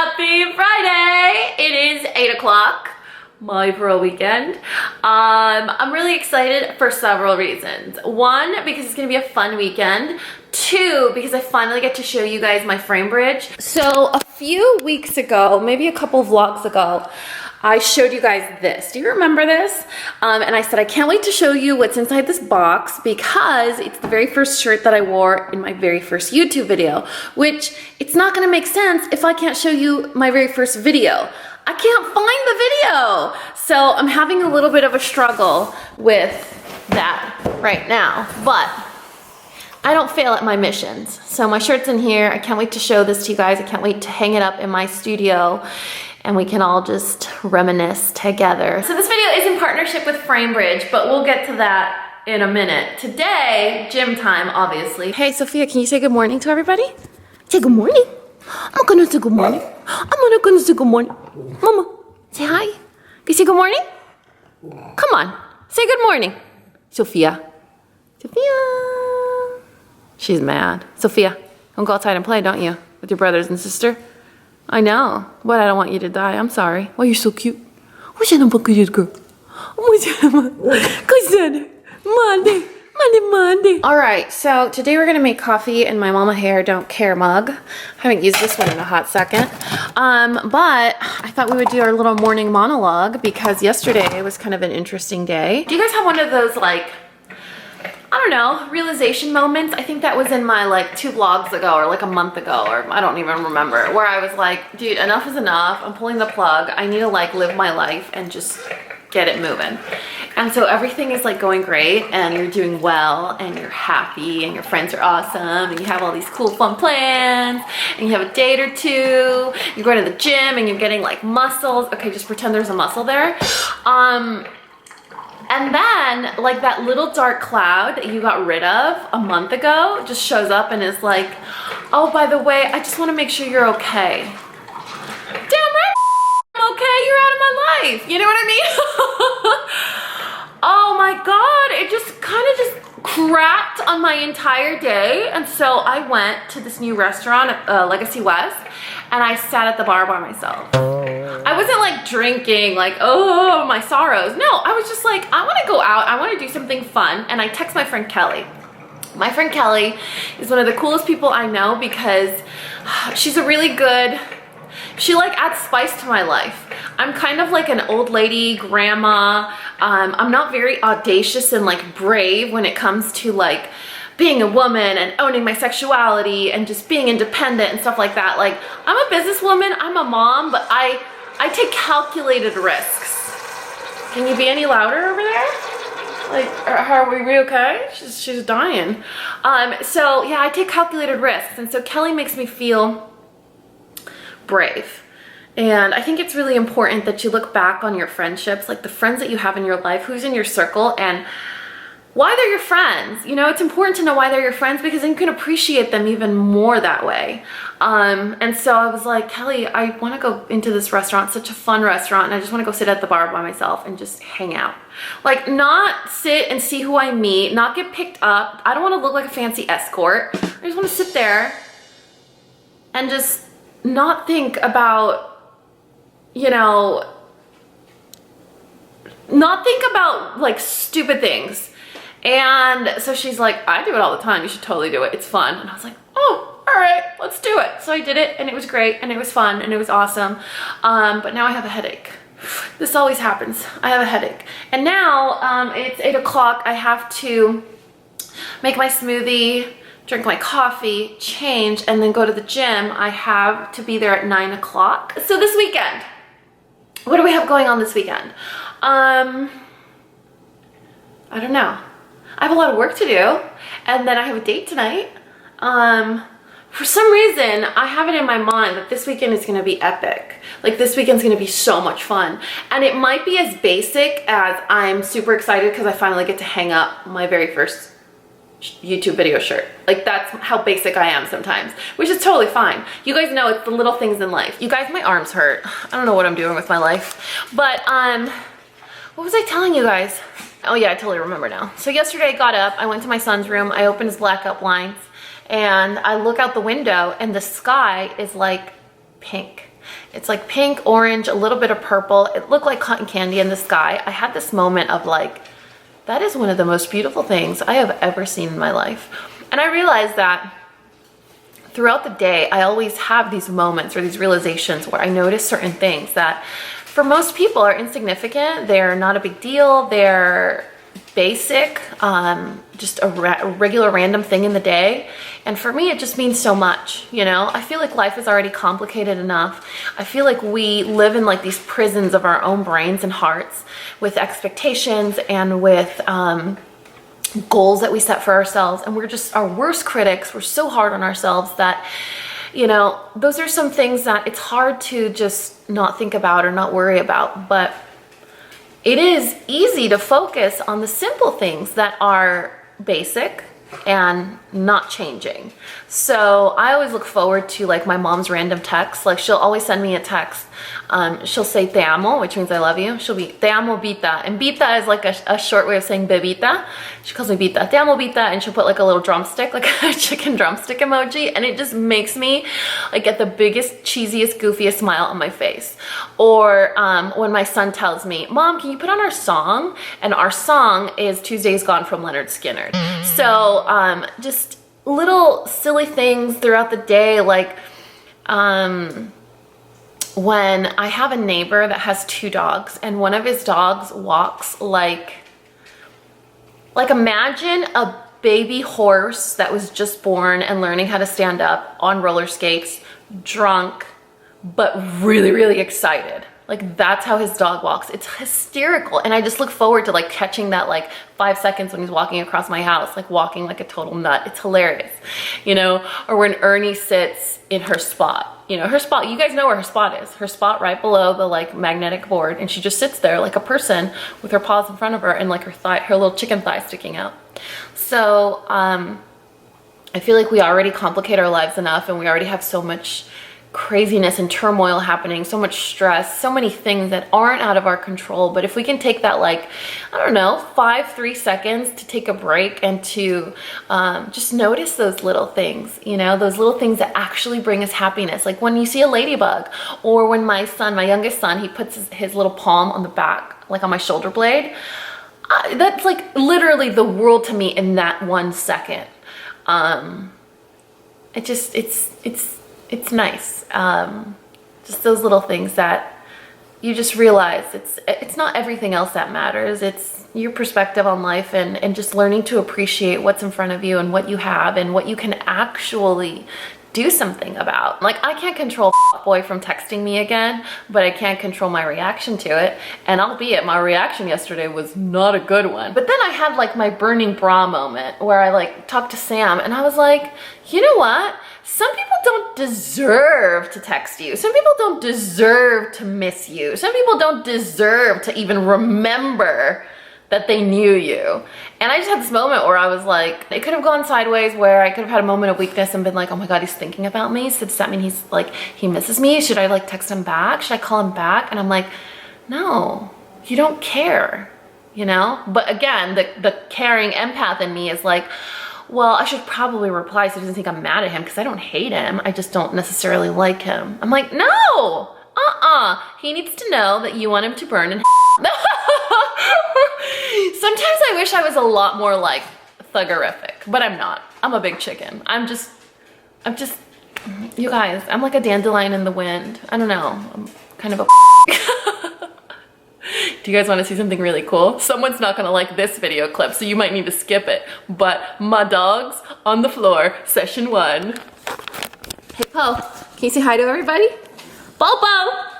Happy Friday! It is 8 o'clock, my parole weekend. I'm really excited for several reasons. One, because it's gonna be a fun weekend. Two, because I finally get to show you guys my Framebridge. So a few weeks ago, maybe a couple vlogs ago, I showed you guys this. Do you remember this? And I said, I can't wait to show you what's inside this box because it's the very first shirt that I wore in my very first YouTube video, which it's not gonna make sense if I can't show you my very first video. I can't find the video. So I'm having a little bit of a struggle with that right now, but I don't fail at my missions. So my shirt's in here. I can't wait to show this to you guys. I can't wait to hang it up in my studio and we can all just reminisce together. So this video is in partnership with Framebridge, but we'll get to that in a minute. Today, gym time, obviously. Hey, Sophia, can you say good morning to everybody? Say good morning. I'm gonna say good morning. I'm gonna say good morning. Mama, say hi. Can you say good morning? Come on, say good morning. Sophia. Sophia. She's mad. Sophia, don't go outside and play, don't you? With your brothers and sister? I know, but I don't want you to die. I'm sorry. Why, you're so cute. What's your number, good girl? Monday. All right, so today we're gonna make coffee in my mama hair don't care mug. I haven't used this one in a hot second. But I thought we would do our little morning monologue because yesterday was kind of an interesting day. Do you guys have one of those, like, I don't know, realization moments? I think that was in my like 2 vlogs ago or like a month ago, or I don't even remember, where I was like, dude, enough is enough. I'm pulling the plug. I need to like live my life and just get it moving. And so everything is like going great and you're doing well and you're happy and your friends are awesome and you have all these cool fun plans and you have a date or two. You're going to the gym and you're getting like muscles. Okay, just pretend there's a muscle there. And then, like, that little dark cloud that you got rid of a month ago just shows up and is like, oh, by the way, I just want to make sure you're okay. Damn right, I'm okay. You're out of my life. You know what I mean? Oh my God. It just kind of just crapped on my entire day. And so I went to this new restaurant at Legacy West and I sat at the bar by myself. I wasn't like drinking, like, oh, my sorrows. No, I was just like, I want to go out. I want to do something fun. And I text my friend Kelly. My friend Kelly is one of the coolest people I know because she's a really good, she like adds spice to my life. I'm kind of like an old lady grandma. I'm not very audacious and like brave when it comes to like being a woman and owning my sexuality and just being independent and stuff like that. Like, I'm a businesswoman, I'm a mom, but I take calculated risks. Can you be any louder over there? Like, are we okay? She's dying. So yeah, I take calculated risks. And so Kelly makes me feel brave. And I think it's really important that you look back on your friendships, like the friends that you have in your life, who's in your circle, and why they're your friends. You know, it's important to know why they're your friends because then you can appreciate them even more that way. And so I was like, Kelly, I want to go into this restaurant, such a fun restaurant, and I just want to go sit at the bar by myself and just hang out. Like, not sit and see who I meet, not get picked up. I don't want to look like a fancy escort. I just want to sit there and just not think about, you know, not think about like stupid things. And so she's like, I do it all the time. You should totally do it. It's fun. And I was like, oh, all right, let's do it. So I did it and it was great and it was fun and it was awesome. But now I have a headache. This always happens. I have a headache. And now it's 8 o'clock. I have to make my smoothie, drink my coffee, change, and then go to the gym. I have to be there at 9 o'clock. So this weekend, what do we have going on this weekend? I don't know. I have a lot of work to do, and then I have a date tonight. For some reason, I have it in my mind that this weekend is gonna be epic. Like, this weekend's gonna be so much fun. And it might be as basic as I'm super excited because I finally get to hang up my very first YouTube video shirt. Like, that's how basic I am sometimes, which is totally fine. You guys know it's the little things in life. You guys, my arms hurt. I don't know what I'm doing with my life. But, what was I telling you guys? Oh yeah, I totally remember now. So yesterday I got up, I went to my son's room, I opened his blackout blinds, and I look out the window and the sky is like pink. It's like pink, orange, a little bit of purple. It looked like cotton candy in the sky. I had this moment of like, that is one of the most beautiful things I have ever seen in my life. And I realized that throughout the day, I always have these moments or these realizations where I notice certain things that for most people are insignificant. They're not a big deal. They're basic, just a regular random thing in the day. And for me, it just means so much, you know? I feel like life is already complicated enough. I feel like we live in like these prisons of our own brains and hearts with expectations and with goals that we set for ourselves. And we're just our worst critics. We're so hard on ourselves that, you know, those are some things that it's hard to just not think about or not worry about. But it is easy to focus on the simple things that are basic and not changing. So I always look forward to like my mom's random texts. Like she'll always send me a text. She'll say te amo, which means I love you. She'll be te amo bita, and bita is like a short way of saying bebita. She calls me bita, te amo bita, and she'll put like a little drumstick, like a chicken drumstick emoji, and it just makes me like get the biggest, cheesiest, goofiest smile on my face. Or when my son tells me, Mom, can you put on our song? And our song is Tuesday's Gone from Leonard Skinner. So just little silly things throughout the day, like when I have a neighbor that has 2 dogs and one of his dogs walks like imagine a baby horse that was just born and learning how to stand up on roller skates, drunk, but really, really excited. Like that's how his dog walks. It's hysterical. And I just look forward to like catching that like 5 seconds when he's walking across my house, like walking like a total nut. It's hilarious, you know? Or when Ernie sits in her spot, you know, her spot, you guys know where her spot is. Her spot right below the like magnetic board. And she just sits there like a person with her paws in front of her and like her thigh, her little chicken thigh sticking out. So I feel like we already complicate our lives enough and we already have so much craziness and turmoil happening, so much stress, so many things that aren't out of our control. But if we can take that like, I don't know, 3 seconds to take a break and to just notice those little things, you know, those little things that actually bring us happiness. Like when you see a ladybug, or when my son, my youngest son, he puts his little palm on the back, like on my shoulder blade. That's like literally the world to me in that 1 second. It's nice. Just those little things that you just realize it's not everything else that matters. It's your perspective on life and just learning to appreciate what's in front of you and what you have and what you can actually do something about. Like I can't control boy from texting me again, but I can't control my reaction to it. And albeit my reaction yesterday was not a good one. But then I had like my burning bra moment where I like talked to Sam and I was like, you know what? Some people don't deserve to text you. Some people don't deserve to miss you. Some people don't deserve to even remember that they knew you. And I just had this moment where I was like, it could have gone sideways where I could have had a moment of weakness and been like, oh my God, he's thinking about me. So does that mean he's like, he misses me? Should I like text him back? Should I call him back? And I'm like, no, you don't care, you know? But again, the caring empath in me is like, well, I should probably reply so he doesn't think I'm mad at him because I don't hate him. I just don't necessarily like him. I'm like, no, he needs to know that you want him to burn in Sometimes I wish I was a lot more like thuggerific, but I'm not. I'm a big chicken. I'm just, you guys, I'm like a dandelion in the wind. I don't know. I'm kind of a Do you guys want to see something really cool? Someone's not gonna like this video clip, so you might need to skip it. But my dog's on the floor, session 1. Hey, Po, can you say hi to everybody? Popo!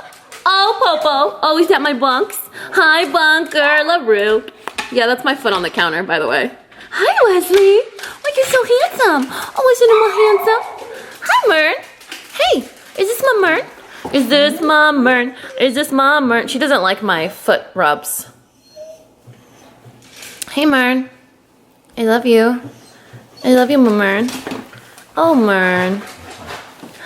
Oh, Popo. Oh, he's at my bunks. Hi, bunker, LaRue. Yeah, that's my foot on the counter, by the way. Hi, Wesley. Oh, you're so handsome. Oh, isn't he more handsome? Hi, Mern. Hey, is this my Mern? Is this my Mern? Is this my Mern? She doesn't like my foot rubs. Hey, Mern. I love you. I love you, Mern. Oh, Mern.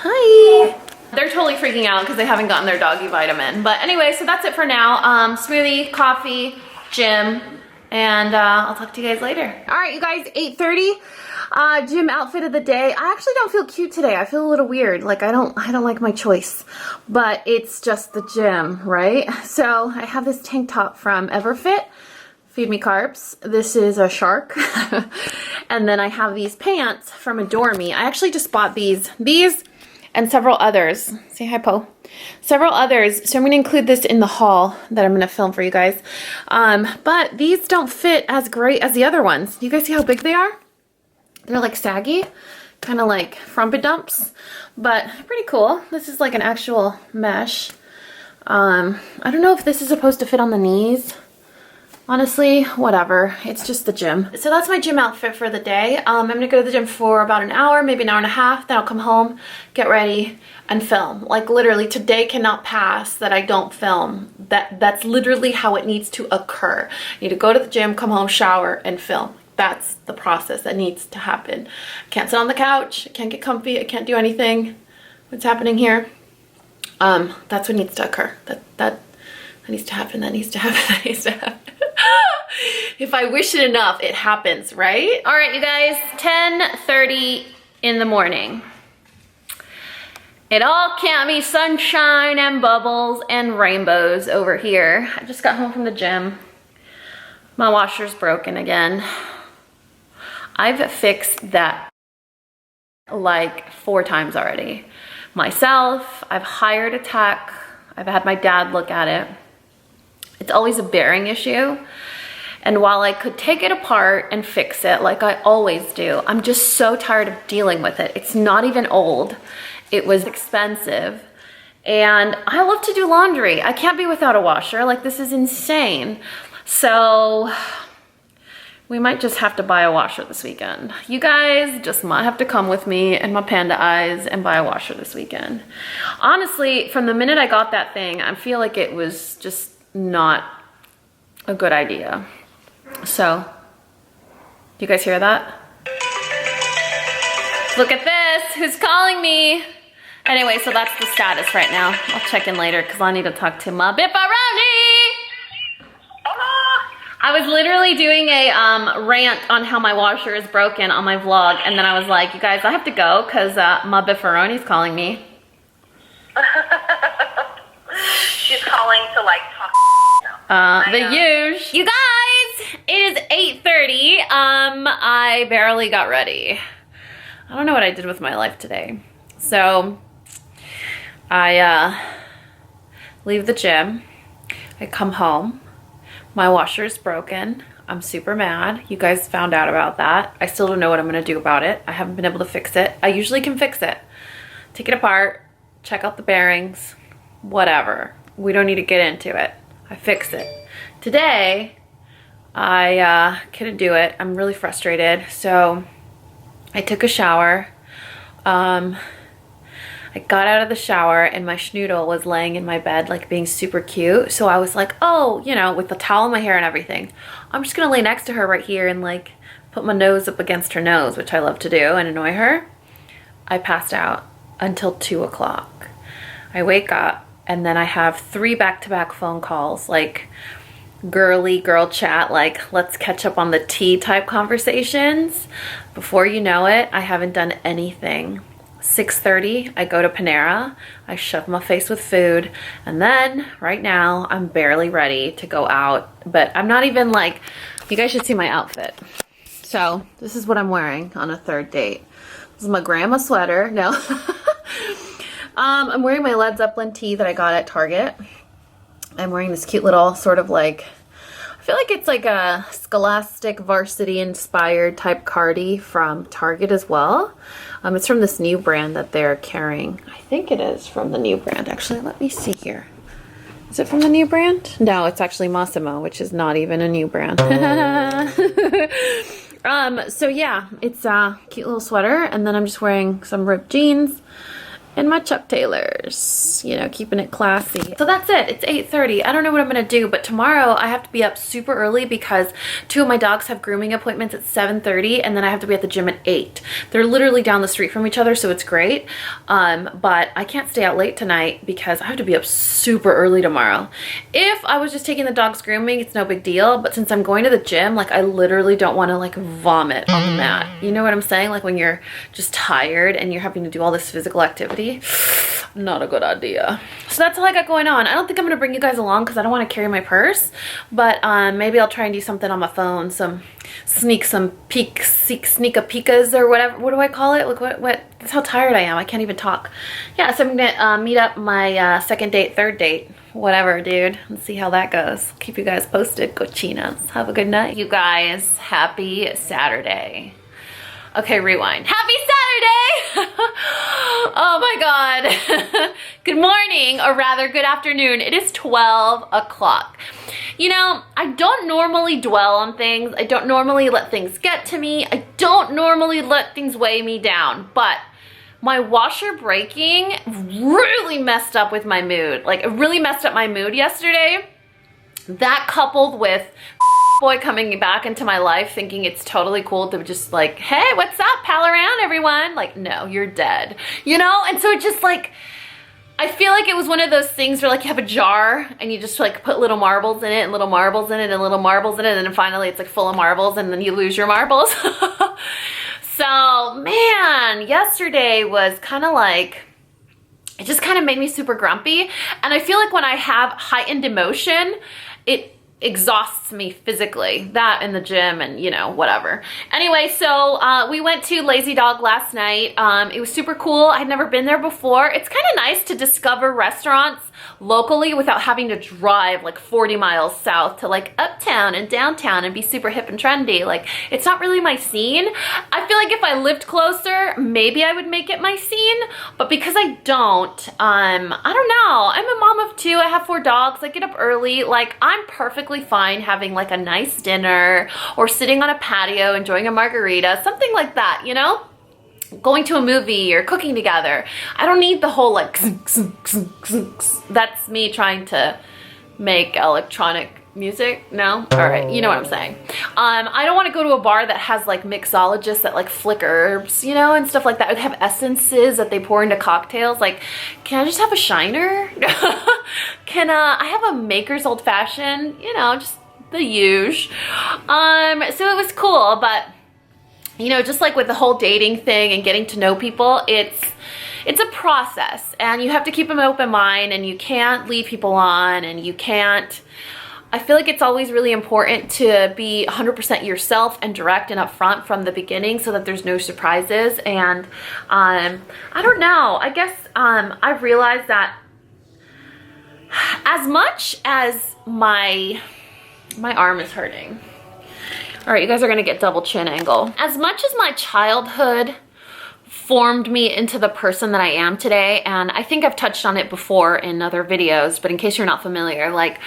Hi. They're totally freaking out because they haven't gotten their doggy vitamin. But anyway, so that's it for now. Smoothie, coffee, gym, and I'll talk to you guys later. All right, you guys, 8:30. Gym outfit of the day. I actually don't feel cute today. I feel a little weird. Like I don't like my choice, but it's just the gym, right? So I have this tank top from Everfit. Feed me carbs. This is a shark. And then I have these pants from Adore Me. I actually just bought these and several others. Say hi, Poe. Several others. So I'm going to include this in the haul that I'm going to film for you guys. But these don't fit as great as the other ones. You guys see how big they are? They're like saggy, kind of like Frumpy dumps, but pretty cool. This is like an actual mesh. I don't know if this is supposed to fit on the knees. Honestly, whatever. It's just the gym. So that's my gym outfit for the day. I'm gonna go to the gym for about an hour, maybe an hour and a half. Then I'll come home, get ready, and film. Like literally, today cannot pass that I don't film. That's literally how it needs to occur. I need to go to the gym, come home, shower, and film. That's the process that needs to happen. I can't sit on the couch. I can't get comfy. I can't do anything. What's happening here? That's what needs to occur. That needs to happen. That needs to happen. That needs to happen. If I wish it enough, it happens, right? All right, you guys, 10:30 in the morning. It all can't be sunshine and bubbles and rainbows over here. I just got home from the gym. My washer's broken again. I've fixed that like 4 times already. Myself, I've hired a tech. I've had my dad look at it. It's always a bearing issue. And while I could take it apart and fix it like I always do, I'm just so tired of dealing with it. It's not even old. It was expensive. And I love to do laundry. I can't be without a washer. Like, this is insane. So we might just have to buy a washer this weekend. You guys just might have to come with me and my panda eyes and buy a washer this weekend. Honestly, from the minute I got that thing, I feel like it was just not a good idea. So, you guys hear that? Look at this, who's calling me? Anyway, so that's the status right now. I'll check in later because I need to talk to my Bipperoni. I was literally doing a rant on how my washer is broken on my vlog, and then I was like, you guys, I have to go because my Biffaroni's calling me. She's calling to like talk. The huge. You guys, it is 8:30. I barely got ready. I don't know what I did with my life today. So I leave the gym. I come home. My washer is broken. I'm super mad. You guys found out about that. I still don't know what I'm gonna do about it. I haven't been able to fix it. I usually can fix it. Take it apart, check out the bearings, whatever. We don't need to get into it. I fixed it. Today, I couldn't do it. I'm really frustrated. So I took a shower. I got out of the shower and my Schnoodle was laying in my bed like being super cute. So I was like, oh, you know, with the towel in my hair and everything, I'm just gonna lay next to her right here and like put my nose up against her nose, which I love to do, and annoy her. I passed out until 2 o'clock. I wake up and then I have 3 back-to-back phone calls, like girly girl chat, like let's catch up on the tea type conversations. Before you know it, I haven't done anything. 6:30, I go to Panera, I shove my face with food, and then right now I'm barely ready to go out, but I'm not even like, you guys should see my outfit. So this is what I'm wearing on a 3rd date. This is my grandma sweater. No. I'm wearing my Led Zeppelin tee that I got at Target. I'm wearing this cute little sort of like, I feel like it's like a Scholastic Varsity inspired type cardi from Target as well. It's from this new brand that they're carrying. I think it is from the new brand. Actually, let me see here. Is it from the new brand? No, it's actually Massimo, which is not even a new brand. So yeah, it's a cute little sweater, and then I'm just wearing some ripped jeans in my Chuck Taylors, you know, keeping it classy. So that's it. It's 8:30. I don't know what I'm gonna do, but tomorrow I have to be up super early because 2 of my dogs have grooming appointments at 7:30, and then I have to be at the gym at 8. They're literally down the street from each other, so it's great. But I can't stay out late tonight because I have to be up super early tomorrow. If I was just taking the dogs grooming, it's no big deal, but since I'm going to the gym, like I literally don't want to like vomit on the mat. You know what I'm saying? Like when you're just tired and you're having to do all this physical activity, not a good idea. So that's all I got going on. I don't think I'm gonna bring you guys along because I don't want to carry my purse, but maybe I'll try and do something on my phone, some sneak-a-peekas or whatever. What do I call it? Like what? That's how tired I am. I can't even talk. Yeah, so I'm gonna meet up my second date, third date, whatever, dude, and see how that goes. Keep you guys posted, cochinas. Have a good night. You guys, happy Saturday. Okay, rewind. Happy Saturday! Oh my God. Good morning, or rather good afternoon. It is 12 o'clock. You know, I don't normally dwell on things. I don't normally let things get to me. I don't normally let things weigh me down, but my washer breaking really messed up with my mood. Like, it really messed up my mood yesterday. That coupled with boy coming back into my life thinking it's totally cool to just like, hey, what's up, pal around everyone? Like, no, you're dead, you know? And so it just like, I feel like it was one of those things where like you have a jar and you just like put little marbles in it and little marbles in it and little marbles in it, and then finally it's like full of marbles and then you lose your marbles. So man, yesterday was kind of like, it just kind of made me super grumpy. And I feel like when I have heightened emotion, it exhausts me physically. That in the gym and, you know, whatever. Anyway, so we went to Lazy Dog last night. It was super cool. I'd never been there before. It's kind of nice to discover restaurants locally without having to drive like 40 miles south to like uptown and downtown and be super hip and trendy. Like, it's not really my scene. I feel like if I lived closer, maybe I would make it my scene, but because I don't, I don't know. I'm a mom of 2. I have 4 dogs. I get up early. Like, I'm perfectly fine having like a nice dinner or sitting on a patio enjoying a margarita, something like that, you know? Going to a movie or cooking together. I don't need the whole like, that's me trying to make electronic music. No? All right, you know what I'm saying. I don't want to go to a bar that has like mixologists that like flick herbs, you know, and stuff like that. They have essences that they pour into cocktails. Like, can I just have a shiner? Can I have a Maker's Old Fashioned, you know, just the usual. So it was cool, but you know, just like with the whole dating thing and getting to know people, it's a process, and you have to keep an open mind, and you can't lead people on, and you can't, I feel like it's always really important to be 100% yourself and direct and upfront from the beginning so that there's no surprises. And I don't know, I guess I've realized that as much as my arm is hurting. All right, you guys are gonna get double chin angle. As much as my childhood formed me into the person that I am today, and I think I've touched on it before in other videos, but in case you're not familiar, like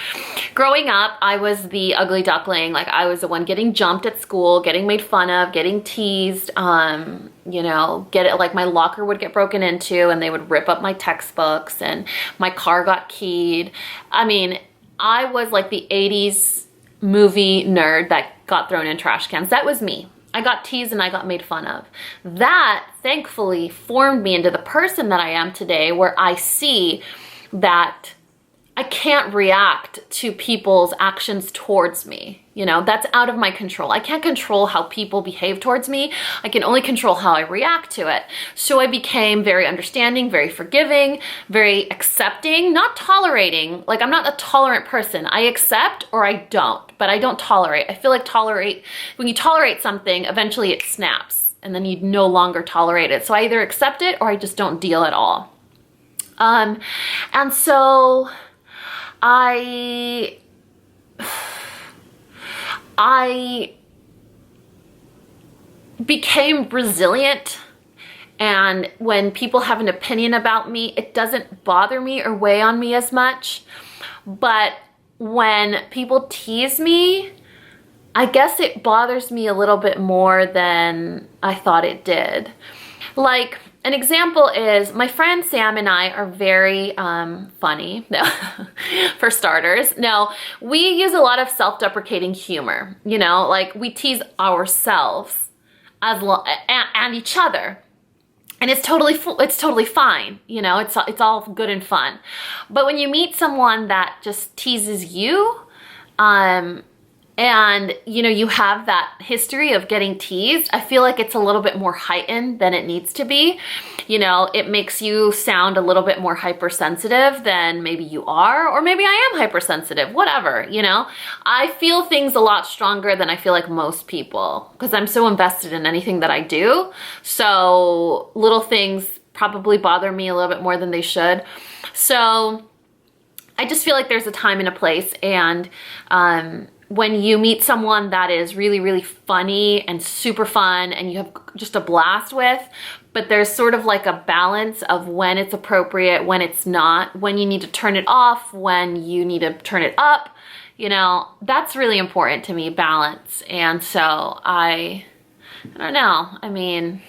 growing up, I was the ugly duckling. Like, I was the one getting jumped at school, getting made fun of, getting teased, you know, like my locker would get broken into and they would rip up my textbooks, and my car got keyed. I mean, I was like the 80s movie nerd that got thrown in trash cans. That was me. I got teased and I got made fun of. That thankfully formed me into the person that I am today, where I see that I can't react to people's actions towards me. You know, that's out of my control. I can't control how people behave towards me. I can only control how I react to it. So I became very understanding, very forgiving, very accepting, not tolerating. Like, I'm not a tolerant person. I accept or I don't, but I don't tolerate. I feel like when you tolerate something, eventually it snaps and then you no longer tolerate it. So I either accept it or I just don't deal at all. And so I became resilient, and when people have an opinion about me, it doesn't bother me or weigh on me as much. But when people tease me, I guess it bothers me a little bit more than I thought it did. Like, an example is my friend Sam and I are very funny, no, for starters. No, we use a lot of self-deprecating humor, you know, like we tease ourselves and each other. And it's totally fine, you know, it's all good and fun. But when you meet someone that just teases you, and you know, you have that history of getting teased, I feel like it's a little bit more heightened than it needs to be. You know, it makes you sound a little bit more hypersensitive than maybe you are, or maybe I am hypersensitive, whatever, you know. I feel things a lot stronger than I feel like most people, because I'm so invested in anything that I do. So little things probably bother me a little bit more than they should. So I just feel like there's a time and a place, and when you meet someone that is really, really funny and super fun and you have just a blast with, but there's sort of like a balance of when it's appropriate, when it's not, when you need to turn it off, when you need to turn it up, you know, that's really important to me, balance. And so I don't know, I mean,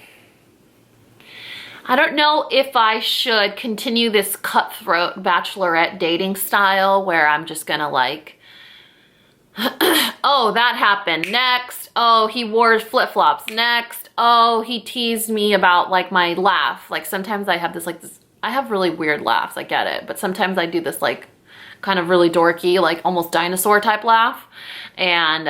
I don't know if I should continue this cutthroat bachelorette dating style where I'm just gonna like, oh, that happened, next. Oh, he wore flip-flops, next. Oh, he teased me about like my laugh. Like sometimes I have this I have really weird laughs, I get it. But sometimes I do this like kind of really dorky, like almost dinosaur type laugh. And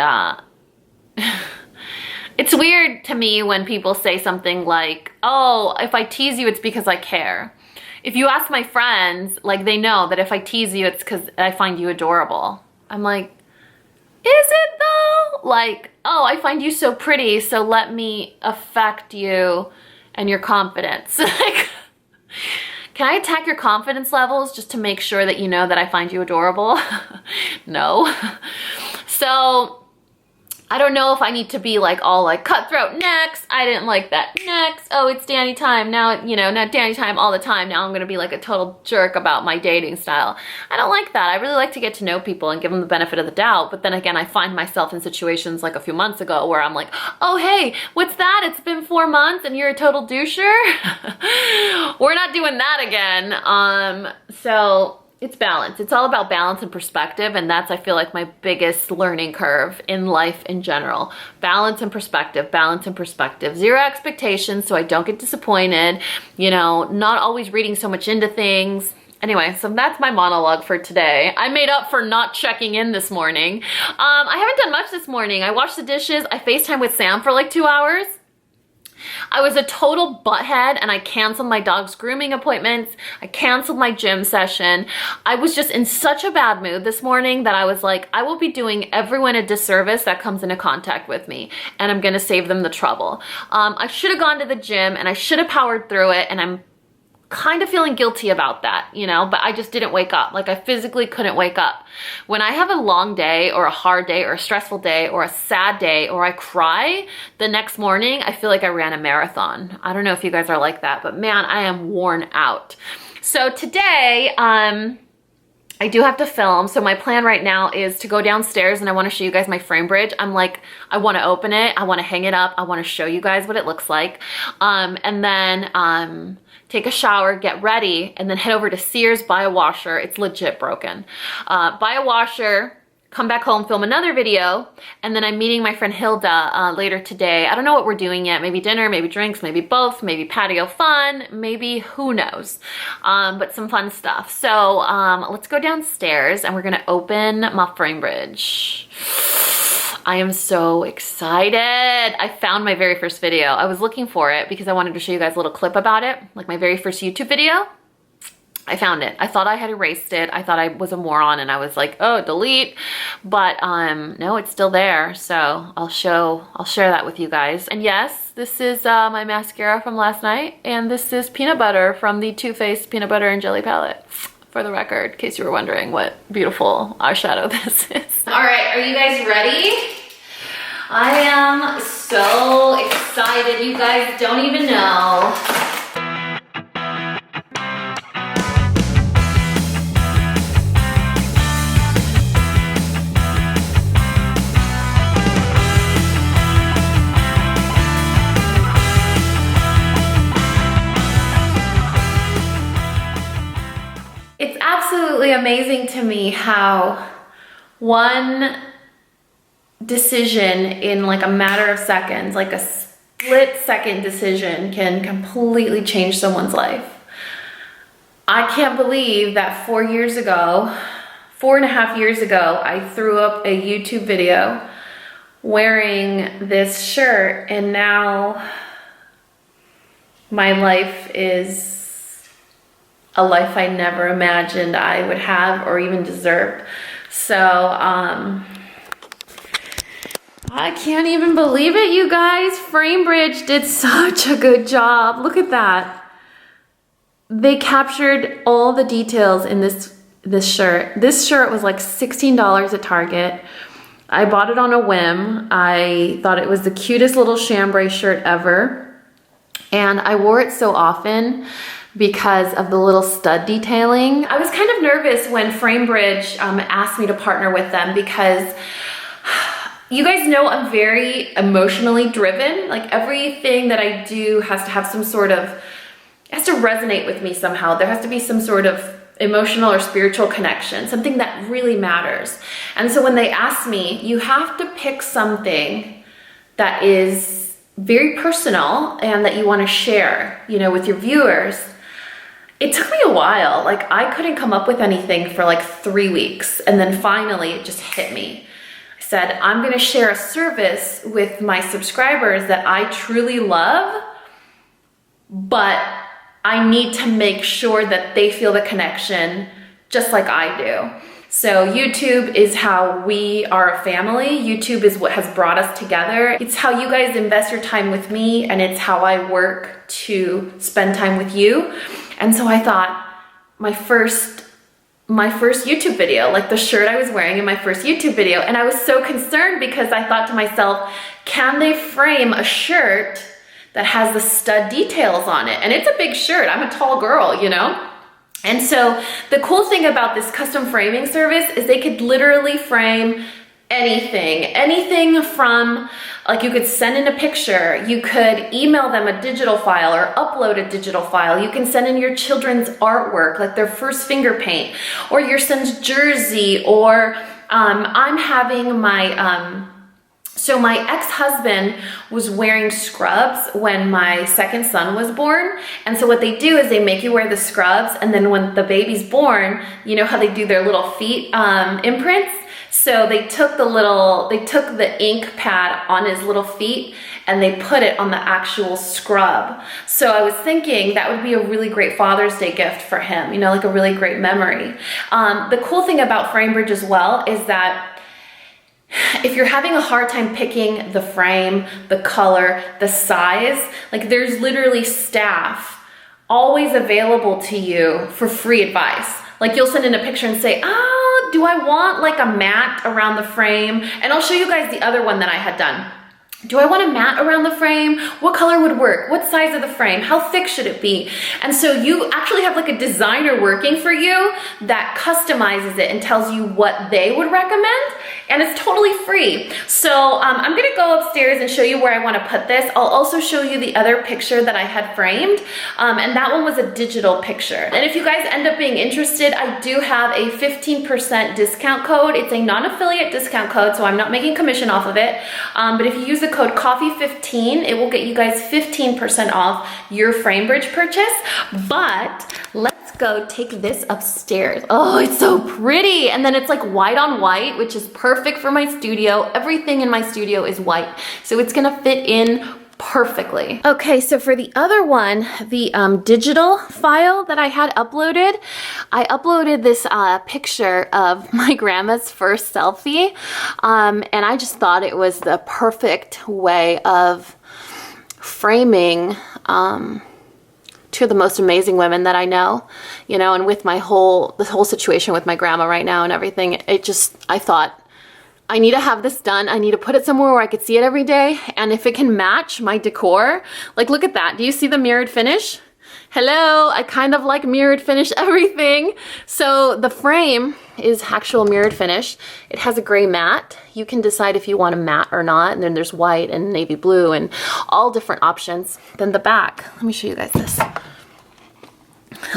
it's weird to me when people say something like, oh, if I tease you, it's because I care. If you ask my friends, like they know that if I tease you, it's because I find you adorable. I'm like, is it though? Like, oh, I find you so pretty, so let me affect you and your confidence. Like, can I attack your confidence levels just to make sure that you know that I find you adorable? No. So I don't know if I need to be like all like cutthroat, next, I didn't like that, next, oh, it's Dani time, now, you know, not Dani time all the time, now I'm gonna be like a total jerk about my dating style. I don't like that. I really like to get to know people and give them the benefit of the doubt, but then again, I find myself in situations like a few months ago where I'm like, oh, hey, what's that? It's been 4 months and you're a total doucher? We're not doing that again. So it's balance. It's all about balance and perspective, and that's, I feel like, my biggest learning curve in life in general. Balance and perspective, balance and perspective. Zero expectations so I don't get disappointed, you know, not always reading so much into things. Anyway, so that's my monologue for today. I made up for not checking in this morning. I haven't done much this morning. I washed the dishes. I FaceTimed with Sam for like 2 hours. I was a total butthead and I canceled my dog's grooming appointments. I canceled my gym session. I was just in such a bad mood this morning that I was like, I will be doing everyone a disservice that comes into contact with me, and I'm gonna save them the trouble. I should have gone to the gym and I should have powered through it, and I'm kind of feeling guilty about that, you know, but I just didn't wake up. Like I physically couldn't wake up. When I have a long day or a hard day or a stressful day or a sad day or I cry the next morning, I feel like I ran a marathon. I don't know if you guys are like that, but man, I am worn out. So today, I do have to film. So my plan right now is to go downstairs and I want to show you guys my Framebridge. I'm like, I want to open it. I want to hang it up. I want to show you guys what it looks like. And then, take a shower, get ready, and then head over to Sears, buy a washer. It's legit broken. Buy a washer, come back home, film another video, and then I'm meeting my friend Hilda later today. I don't know what we're doing yet. Maybe dinner, maybe drinks, maybe both, maybe patio fun, maybe who knows. But some fun stuff. So let's go downstairs and we're gonna open my Framebridge. I am so excited. I found my very first video. I was looking for it because I wanted to show you guys a little clip about it, like my very first YouTube video. I found it. I thought I had erased it. I thought I was a moron and I was like, oh, delete. But no, it's still there. So I'll share that with you guys. And yes, this is my mascara from last night. And this is peanut butter from the Too Faced Peanut Butter and Jelly Palette. For the record, in case you were wondering what beautiful eyeshadow this is. All right, are you guys ready? I am so excited. You guys don't even know. absolutely amazing to me how one decision in like a matter of seconds, like a split-second decision, can completely change someone's life. I can't believe that 4.5 years ago, I threw up a YouTube video wearing this shirt, and now my life is a life I never imagined I would have or even deserved. So, I can't even believe it, you guys. Framebridge did such a good job. Look at that. They captured all the details in this shirt. This shirt was like $16 at Target. I bought it on a whim. I thought it was the cutest little chambray shirt ever. And I wore it so often because of the little stud detailing. I was kind of nervous when Framebridge asked me to partner with them because you guys know I'm very emotionally driven. Like everything that I do has to have some sort of, it has to resonate with me somehow. There has to be some sort of emotional or spiritual connection, something that really matters. And so when they asked me, you have to pick something that is very personal and that you want to share, you know, with your viewers. It took me a while. Like I couldn't come up with anything for like 3 weeks. And then finally it just hit me. I said, I'm going to share a service with my subscribers that I truly love, but I need to make sure that they feel the connection just like I do. So YouTube is how we are a family. YouTube is what has brought us together. It's how you guys invest your time with me, and it's how I work to spend time with you. And so I thought my first YouTube video, like the shirt I was wearing in my first YouTube video, and I was so concerned because I thought to myself, can they frame a shirt that has the stud details on it? And it's a big shirt. I'm a tall girl, you know? And so the cool thing about this custom framing service is they could literally frame anything from, like, you could send in a picture, you could email them a digital file or upload a digital file, you can send in your children's artwork, like their first finger paint, or your son's jersey, or I'm having my, so my ex-husband was wearing scrubs when my second son was born. And so what they do is they make you wear the scrubs, and then when the baby's born, you know how they do their little feet imprints? So they took the ink pad on his little feet and they put it on the actual scrub. So I was thinking that would be a really great Father's Day gift for him, you know, like a really great memory. The cool thing about Framebridge as well is that if you're having a hard time picking the frame, the color, the size, like there's literally staff always available to you for free advice. Like you'll send in a picture and say, oh, do I want like a mat around the frame? And I'll show you guys the other one that I had done. Do I want a mat around the frame? What color would work? What size of the frame? How thick should it be? And so you actually have like a designer working for you that customizes it and tells you what they would recommend, and it's totally free. So I'm gonna go upstairs and show you where I wanna put this. I'll also show you the other picture that I had framed, and that one was a digital picture. And if you guys end up being interested, I do have a 15% discount code. It's a non-affiliate discount code, so I'm not making commission off of it, but if you use the code COFFEE15, it will get you guys 15% off your Framebridge purchase. But let's go take this upstairs. Oh, it's so pretty. And then it's like white on white, which is perfect for my studio. Everything in my studio is white, so it's gonna fit in perfectly. Okay, so for the other one, the digital file that I had uploaded, I uploaded this picture of my grandma's first selfie, and I just thought it was the perfect way of framing two of the most amazing women that I know, you know, and with this whole situation with my grandma right now and everything, I thought, I need to have this done. I need to put it somewhere where I could see it every day. And if it can match my decor, like look at that. Do you see the mirrored finish? Hello, I kind of like mirrored finish everything. So the frame is actual mirrored finish. It has a gray matte. You can decide if you want a matte or not. And then there's white and navy blue and all different options. Then the back, let me show you guys this.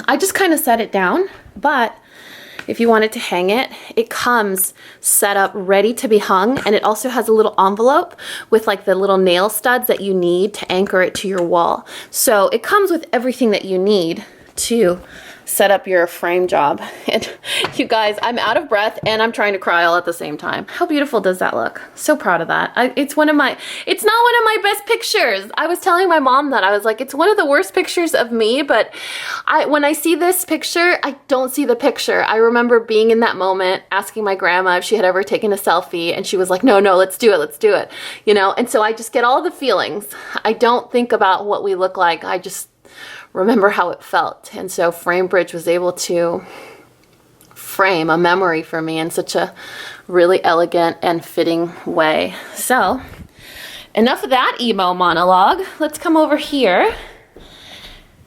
I just kind of set it down, but if you wanted to hang it, it comes set up ready to be hung, and it also has a little envelope with like the little nail studs that you need to anchor it to your wall. So it comes with everything that you need to set up your frame job. And you guys, I'm out of breath and I'm trying to cry all at the same time. How beautiful does that look? So proud of that. It's not one of my best pictures. I was telling my mom that. I was like, it's one of the worst pictures of me, but when I see this picture, I don't see the picture. I remember being in that moment, asking my grandma if she had ever taken a selfie, and she was like, no, let's do it, you know? And so I just get all the feelings. I don't think about what we look like. I just remember how it felt. And so Framebridge was able to frame a memory for me in such a really elegant and fitting way. So enough of that emo monologue. Let's come over here.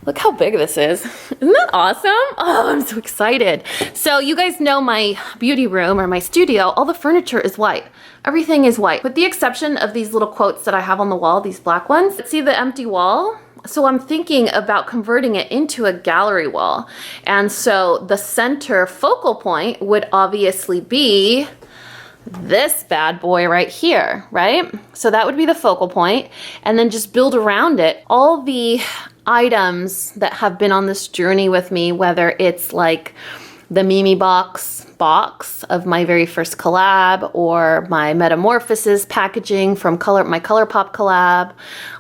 Look how big this is. Isn't that awesome? Oh, I'm so excited. So you guys know my beauty room or my studio, all the furniture is white. Everything is white, with the exception of these little quotes that I have on the wall, these black ones. See the empty wall? So I'm thinking about converting it into a gallery wall. And so the center focal point would obviously be this bad boy right here, right? So that would be the focal point, and then just build around it all the items that have been on this journey with me, whether it's like the Mimi box of my very first collab, or my Metamorphosis packaging from my ColourPop collab,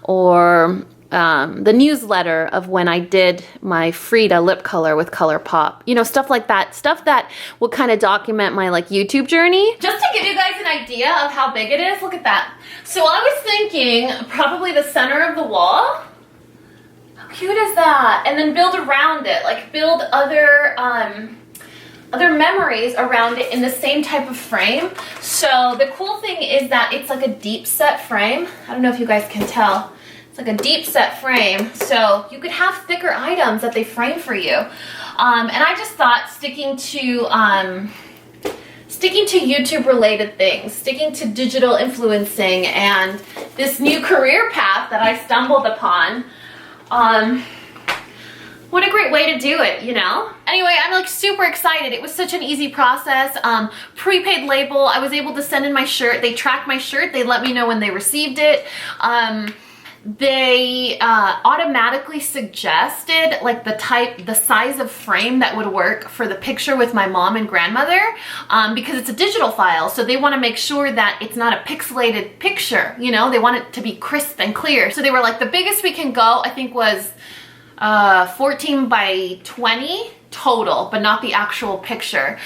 or the newsletter of when I did my Frida lip color with ColourPop, you know, stuff like that, stuff that will kind of document my like YouTube journey. Just to give you guys an idea of how big it is, look at that. So I was thinking probably the center of the wall. How cute is that? And then build around it, like build other memories around it in the same type of frame. So the cool thing is that it's like a deep set frame. I don't know if you guys can tell. Like a deep set frame, so you could have thicker items that they frame for you. And I just thought sticking to YouTube related things, sticking to digital influencing and this new career path that I stumbled upon, what a great way to do it, you know? Anyway, I'm like super excited. It was such an easy process. Prepaid label, I was able to send in my shirt. They tracked my shirt. They let me know when they received it. They automatically suggested like the size of frame that would work for the picture with my mom and grandmother, because it's a digital file, so they want to make sure that it's not a pixelated picture, you know, they want it to be crisp and clear. So they were like, the biggest we can go, I think, was 14 by 20 total, but not the actual picture,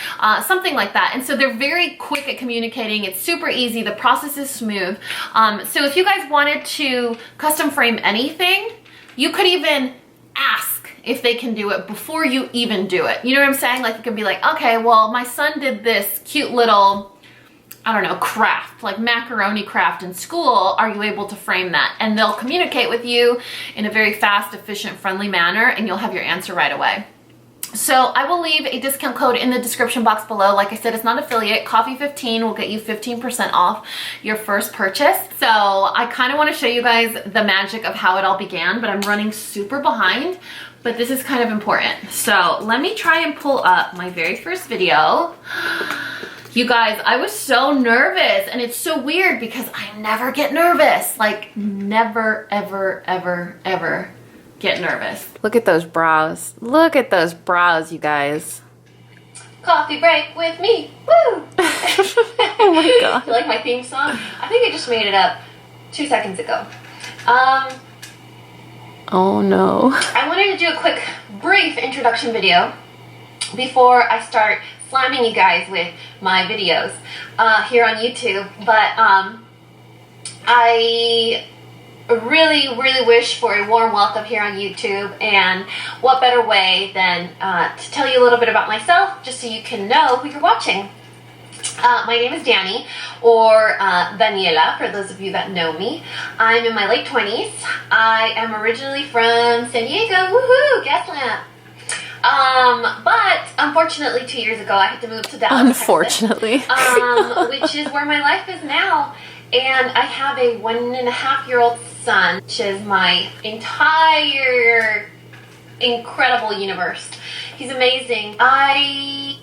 something like that. And so they're very quick at communicating. It's super easy. The process is smooth. So if you guys wanted to custom frame anything, you could even ask if they can do it before you even do it. You know what I'm saying? Like, you can be like, okay, well, my son did this cute little, I don't know, craft, like macaroni craft in school. Are you able to frame that? And they'll communicate with you in a very fast, efficient, friendly manner, and you'll have your answer right away. So I will leave a discount code in the description box below. Like I said, it's not affiliate. Coffee15 will get you 15% off your first purchase. So I kind of want to show you guys the magic of how it all began, but I'm running super behind, but this is kind of important. So let me try and pull up my very first video. You guys, I was so nervous, and it's so weird because I never get nervous. Like, never, ever, ever, ever get nervous. Look at those brows. Look at those brows, you guys. Coffee break with me. Woo! Oh my god. You like my theme song? I think I just made it up 2 seconds ago. Oh no. I wanted to do a quick, brief introduction video before I start slamming you guys with my videos here on YouTube. But I really wish for a warm welcome here on YouTube, and what better way than to tell you a little bit about myself, just so you can know who you're watching. My name is Dani, or Daniela, for those of you that know me. I'm in my late 20s. I am originally from San Diego, woohoo, gas lamp. But unfortunately 2 years ago I had to move to Dallas, unfortunately. Texas, which is where my life is now. And I have a 1.5-year-old son, which is my entire incredible universe. He's amazing. I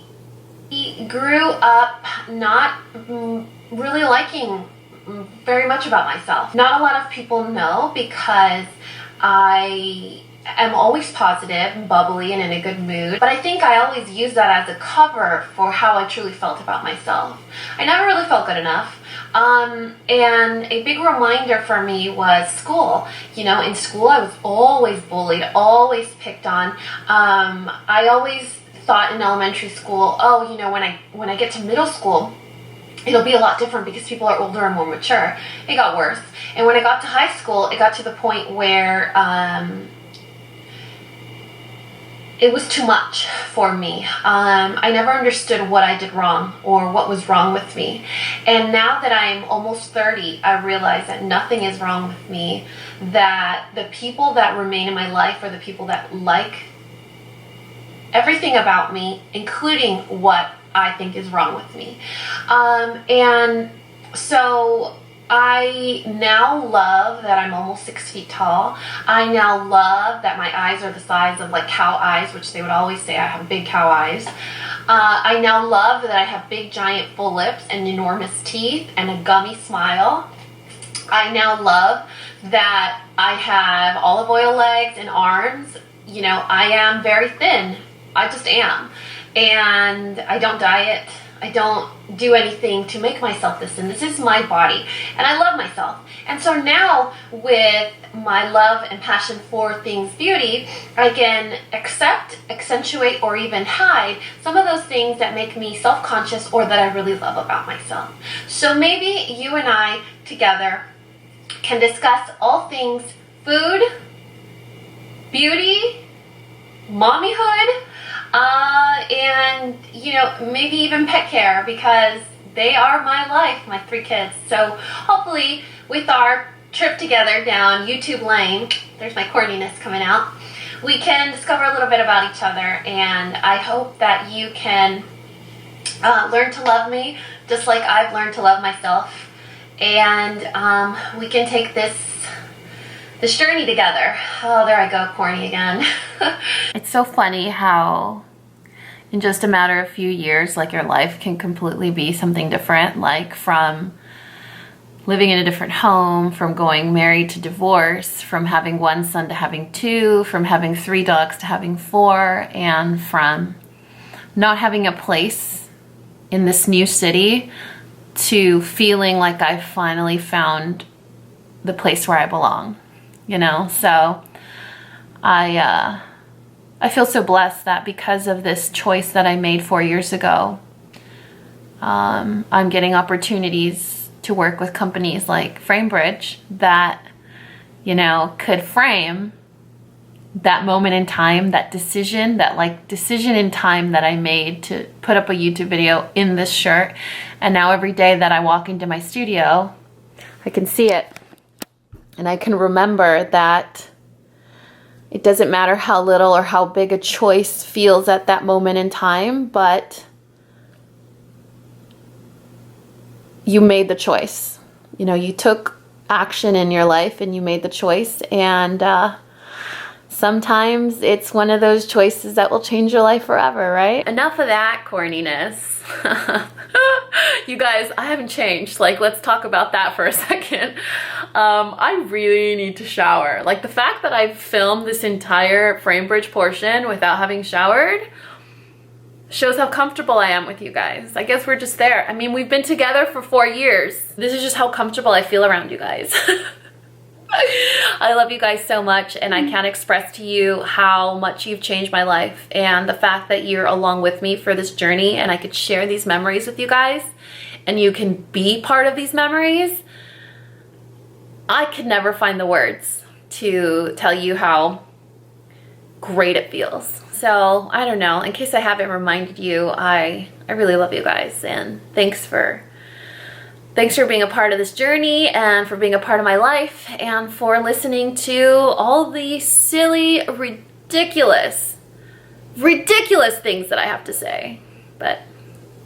grew up not really liking very much about myself. Not a lot of people know because I am always positive and bubbly and in a good mood, but I think I always use that as a cover for how I truly felt about myself. I never really felt good enough. And a big reminder for me was school. You know, in school I was always bullied, always picked on. I always thought in elementary school, oh, you know, when I get to middle school, it'll be a lot different because people are older and more mature. It got worse. And when I got to high school, it got to the point where it was too much for me. I never understood what I did wrong or what was wrong with me. And now that I'm almost 30, I realize that nothing is wrong with me, that the people that remain in my life are the people that like everything about me, including what I think is wrong with me. And so I now love that I'm almost 6 feet tall. I now love that my eyes are the size of like cow eyes, which they would always say I have big cow eyes. I now love that I have big giant full lips and enormous teeth and a gummy smile. I now love that I have olive oil legs and arms. You know, I am very thin. I just am. And I don't diet. I don't do anything to make myself this, and this is my body, and I love myself. And so now with my love and passion for things beauty, I can accept, accentuate, or even hide some of those things that make me self-conscious or that I really love about myself. So maybe you and I together can discuss all things food, beauty, mommyhood, and, you know, maybe even pet care, because they are my life, my 3 kids. So hopefully with our trip together down YouTube lane, there's my corniness coming out, we can discover a little bit about each other, and I hope that you can learn to love me just like I've learned to love myself, and we can take this journey together. Oh, there I go, corny again. It's so funny how in just a matter of few years, like, your life can completely be something different, like from living in a different home, from going married to divorce, from having 1 son to having 2, from having 3 dogs to having 4, and from not having a place in this new city to feeling like I've finally found the place where I belong, you know? So I feel so blessed that because of this choice that I made 4 years ago, I'm getting opportunities to work with companies like Framebridge that, you know, could frame that moment in time, that decision, that like decision in time that I made to put up a YouTube video in this shirt. And now every day that I walk into my studio, I can see it. And I can remember that it doesn't matter how little or how big a choice feels at that moment in time, but you made the choice. You know, you took action in your life and you made the choice. And sometimes it's one of those choices that will change your life forever, right? Enough of that corniness. You guys, I haven't changed. Like, let's talk about that for a second. I really need to shower. Like, the fact that I've filmed this entire Framebridge portion without having showered shows how comfortable I am with you guys. I guess we're just there. I mean, we've been together for 4 years. This is just how comfortable I feel around you guys. I love you guys so much, and I can't express to you how much you've changed my life, and the fact that you're along with me for this journey and I could share these memories with you guys and you can be part of these memories. I could never find the words to tell you how great it feels. So I don't know, in case I haven't reminded you, I really love you guys, and thanks for being a part of this journey, and for being a part of my life, and for listening to all the silly, ridiculous things that I have to say. But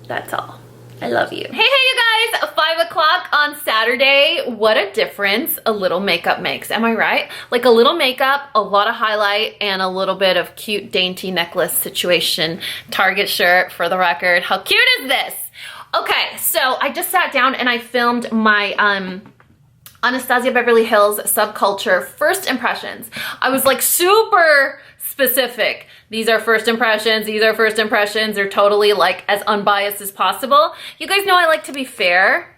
that's all. I love you. Hey, you guys, 5 o'clock on Saturday. What a difference a little makeup makes, am I right? Like a little makeup, a lot of highlight, and a little bit of cute dainty necklace situation. Target shirt, for the record. How cute is this? Okay, so I just sat down and I filmed my Anastasia Beverly Hills Subculture first impressions. I was like super specific. These are first impressions, these are first impressions. They're totally like as unbiased as possible. You guys know I like to be fair.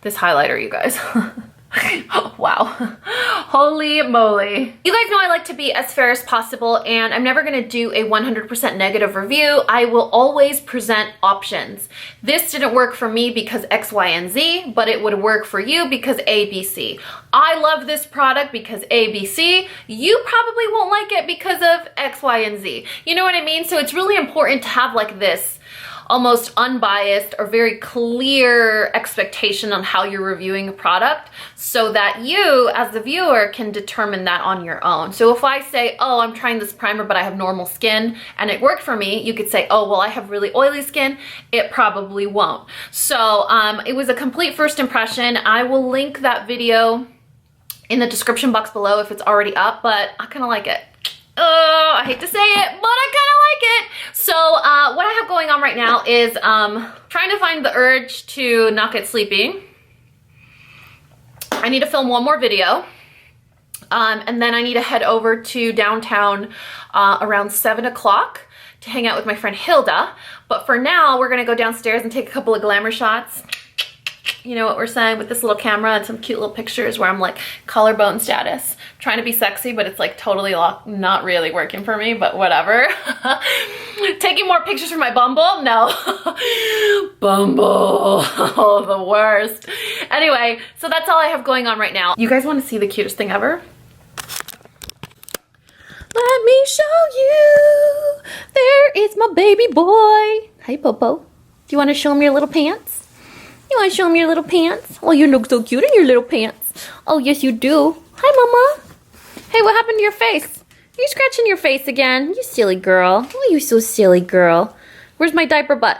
This highlighter, you guys. Wow. Holy moly. You guys know I like to be as fair as possible, and I'm never gonna do a 100% negative review. I will always present options. This didn't work for me because X, Y, and Z, but it would work for you because A, B, C. I love this product because A, B, C. You probably won't like it because of X, Y, and Z. You know what I mean? So it's really important to have like this almost unbiased or very clear expectation on how you're reviewing a product so that you as the viewer can determine that on your own. So if I say, oh, I'm trying this primer but I have normal skin and it worked for me, you could say, oh, well, I have really oily skin. It probably won't. So it was a complete first impression. I will link that video in the description box below if it's already up, but I kind of like it. Oh, I hate to say it, but I kind of like it. So what I have going on right now is trying to find the urge to not get sleepy. I need to film one more video. And then I need to head over to downtown around 7 o'clock to hang out with my friend Hilda. But for now, we're gonna go downstairs and take a couple of glamour shots. You know what we're saying, with this little camera and some cute little pictures where I'm like collarbone status, trying to be sexy, but it's like totally not really working for me, but whatever. Taking more pictures for my Bumble? No. Bumble, oh, the worst. Anyway, so that's all I have going on right now. You guys want to see the cutest thing ever? Let me show you. There is my baby boy. Hi, Popo. Do you want to show him your little pants? You want to show him your little pants? Oh, you look so cute in your little pants. Oh, yes, you do. Hi, Mama. Hey, what happened to your face? Are you scratching your face again? You silly girl. Oh, you so silly girl. Where's my diaper butt?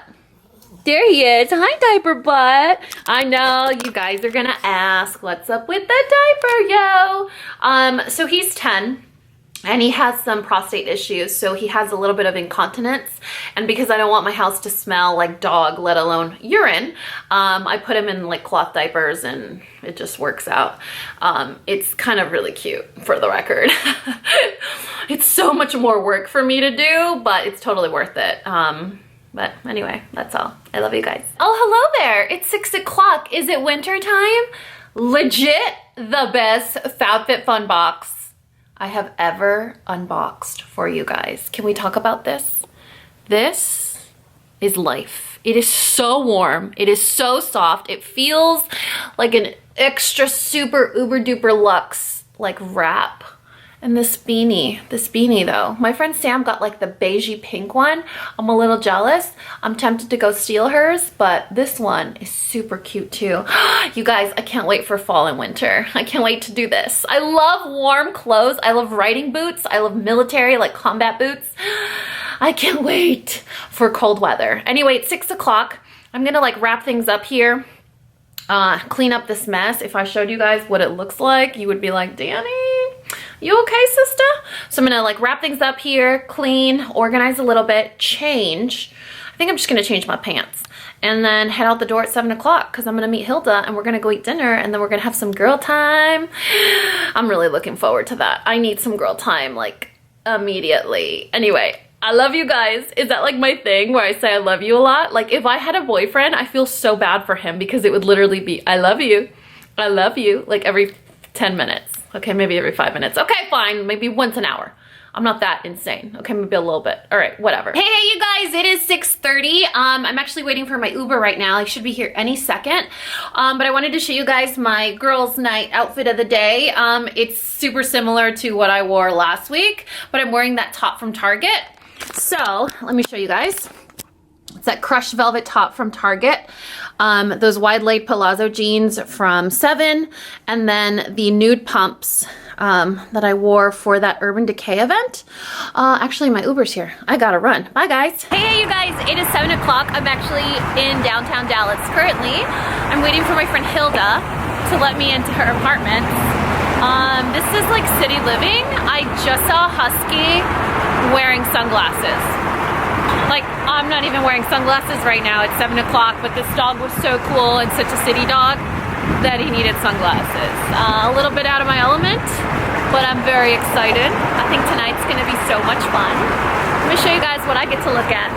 There he is. Hi, diaper butt. I know you guys are going to ask, what's up with the diaper, yo? So he's 10. And he has some prostate issues, so he has a little bit of incontinence. And because I don't want my house to smell like dog, let alone urine, I put him in like cloth diapers and it just works out. It's kind of really cute, for the record. It's so much more work for me to do, but it's totally worth it. But anyway, that's all. I love you guys. Oh, hello there. It's 6 o'clock. Is it winter time? Legit the best FabFitFun box I have ever unboxed for you guys. Can we talk about this? This is life. It is so warm. It is so soft. It feels like an extra super uber duper luxe like wrap. And this beanie though. My friend Sam got like the beigey pink one. I'm a little jealous. I'm tempted to go steal hers, but this one is super cute too. You guys, I can't wait for fall and winter. I can't wait to do this. I love warm clothes. I love riding boots. I love military, like combat boots. I can't wait for cold weather. Anyway, it's 6 o'clock. I'm gonna like wrap things up here. Clean up this mess. If I showed you guys what it looks like, you would be like, Dani, you okay, sister? So I'm gonna like wrap things up here, clean, organize a little bit, change. I think I'm just gonna change my pants and then head out the door at 7 o'clock because I'm gonna meet Hilda and we're gonna go eat dinner and then we're gonna have some girl time. I'm really looking forward to that. I need some girl time like immediately. Anyway, I love you guys. Is that like my thing where I say I love you a lot? Like if I had a boyfriend, I feel so bad for him because it would literally be, I love you, like every 10 minutes. Okay, maybe every 5 minutes. Okay, fine, maybe once an hour. I'm not that insane. Okay, maybe a little bit. All right, whatever. Hey, you guys, it is 6:30. I'm actually waiting for my Uber right now. I should be here any second. But I wanted to show you guys my girls' night outfit of the day. It's super similar to what I wore last week, but I'm wearing that top from Target. So let me show you guys. It's that crushed velvet top from Target. Those wide leg palazzo jeans from 7, and then the nude pumps that I wore for that Urban Decay event. Actually, my Uber's here. I gotta run. Bye, guys. Hey, you guys. It is 7 o'clock. I'm actually in downtown Dallas currently. I'm waiting for my friend Hilda to let me into her apartment. This is like city living. I just saw a husky wearing sunglasses. Like, I'm not even wearing sunglasses right now. It's 7 o'clock, but this dog was so cool and such a city dog that he needed sunglasses. A little bit out of my element, but I'm very excited. I think tonight's gonna be so much fun. Let me show you guys what I get to look at.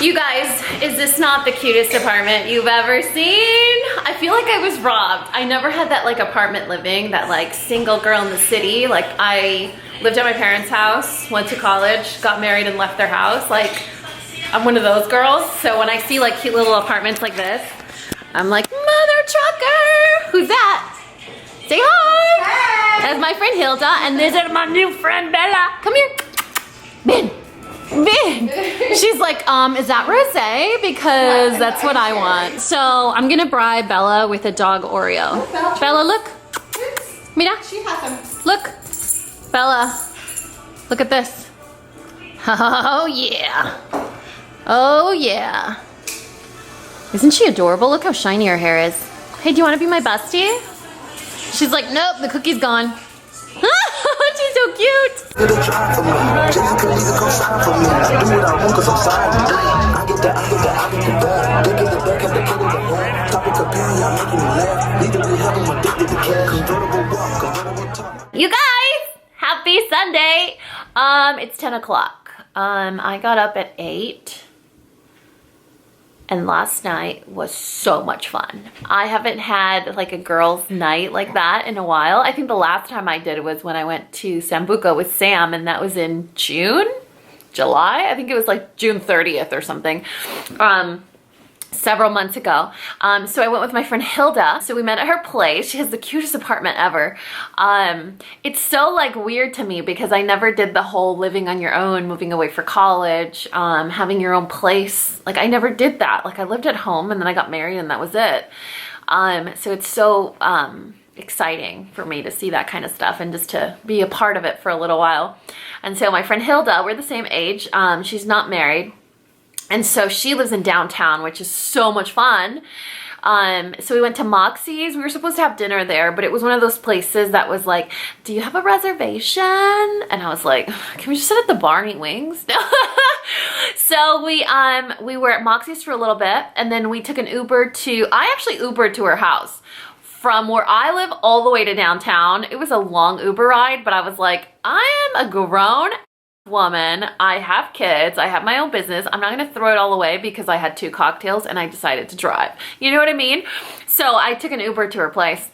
You guys, is this not the cutest apartment you've ever seen? I feel like I was robbed. I never had that like apartment living, that like single girl in the city. Like I lived at my parents' house, went to college, got married and left their house. Like I'm one of those girls. So when I see like cute little apartments like this, I'm like, mother trucker, who's that? Say hi. Hey. That's my friend Hilda, and this is my new friend Bella. Come here. Ben. She's like, is that rosé? Because that's what I want. So I'm gonna bribe Bella with a dog Oreo. Bella, look. Mira. She has them. Look. Bella, look at this. Oh yeah. Oh yeah. Isn't she adorable? Look how shiny her hair is. Hey, do you want to be my bestie? She's like, nope, the cookie's gone. She's so cute. You guys, happy Sunday. It's 10 o'clock. I got up at 8. And last night was so much fun. I haven't had like a girls' night like that in a while. I think the last time I did it was when I went to Sambuca with Sam, and that was in July? I think it was like June 30th or something. Several months ago. So I went with my friend Hilda. So we met at her place. She has the cutest apartment ever. It's so like weird to me because I never did the whole living on your own, moving away for college, having your own place. Like I never did that. Like I lived at home and then I got married and that was it. So it's so exciting for me to see that kind of stuff and just to be a part of it for a little while. And so my friend Hilda, we're the same age. She's not married. And so she lives in downtown, which is so much fun. So we went to Moxie's. We were supposed to have dinner there, but it was one of those places that was like, do you have a reservation? And I was like, can we just sit at the bar and eat wings? So we were at Moxie's for a little bit, and then we took an Uber to, I actually Ubered to her house. From where I live all the way to downtown. It was a long Uber ride, but I was like, I am a grown woman. I have kids. I have my own business. I'm not going to throw it all away because I had 2 cocktails and I decided to drive. You know what I mean? So I took an Uber to her place.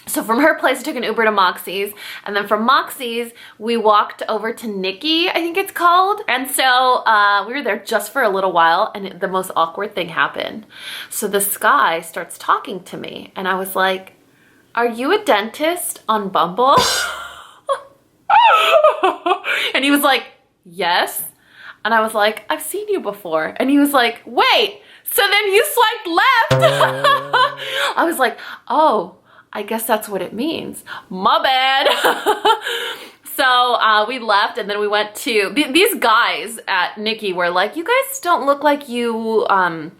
So from her place, I took an Uber to Moxie's, and then from Moxie's, we walked over to Nikki, I think it's called. And so we were there just for a little while, and the most awkward thing happened. So this guy starts talking to me, and I was like, are you a dentist on Bumble? And he was like, yes. And I was like, I've seen you before. And he was like, wait, so then you swiped left? I was like, oh, I guess that's what it means. My bad. So we left, and then we went to, these guys at Nikki were like, you guys don't look like you are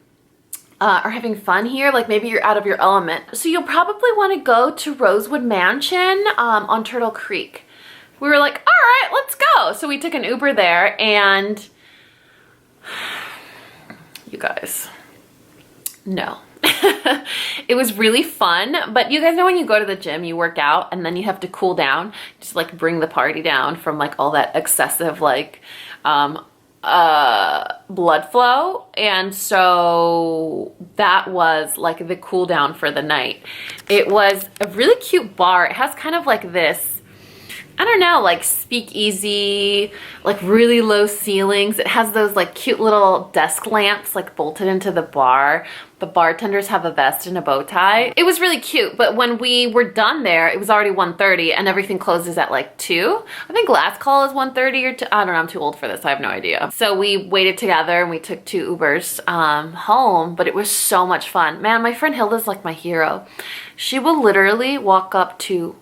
having fun here. Like maybe you're out of your element. So you'll probably want to go to Rosewood Mansion on Turtle Creek. We were like, all right, let's go. So we took an Uber there, and you guys, no. It was really fun, but you guys know when you go to the gym, you work out, and then you have to cool down, just like bring the party down from like all that excessive like blood flow. And so that was like the cool down for the night. It was a really cute bar. It has kind of like this I don't know, like speakeasy, like really low ceilings. It has those like cute little desk lamps like bolted into the bar. The bartenders have a vest and a bow tie. It was really cute, but when we were done there, it was already 1:30 and everything closes at like 2. I think last call is 1:30 or 2. I don't know, I'm too old for this, I have no idea. So we waited together and we took 2 Ubers home, but it was so much fun. Man, my friend Hilda's like my hero. She will literally walk up to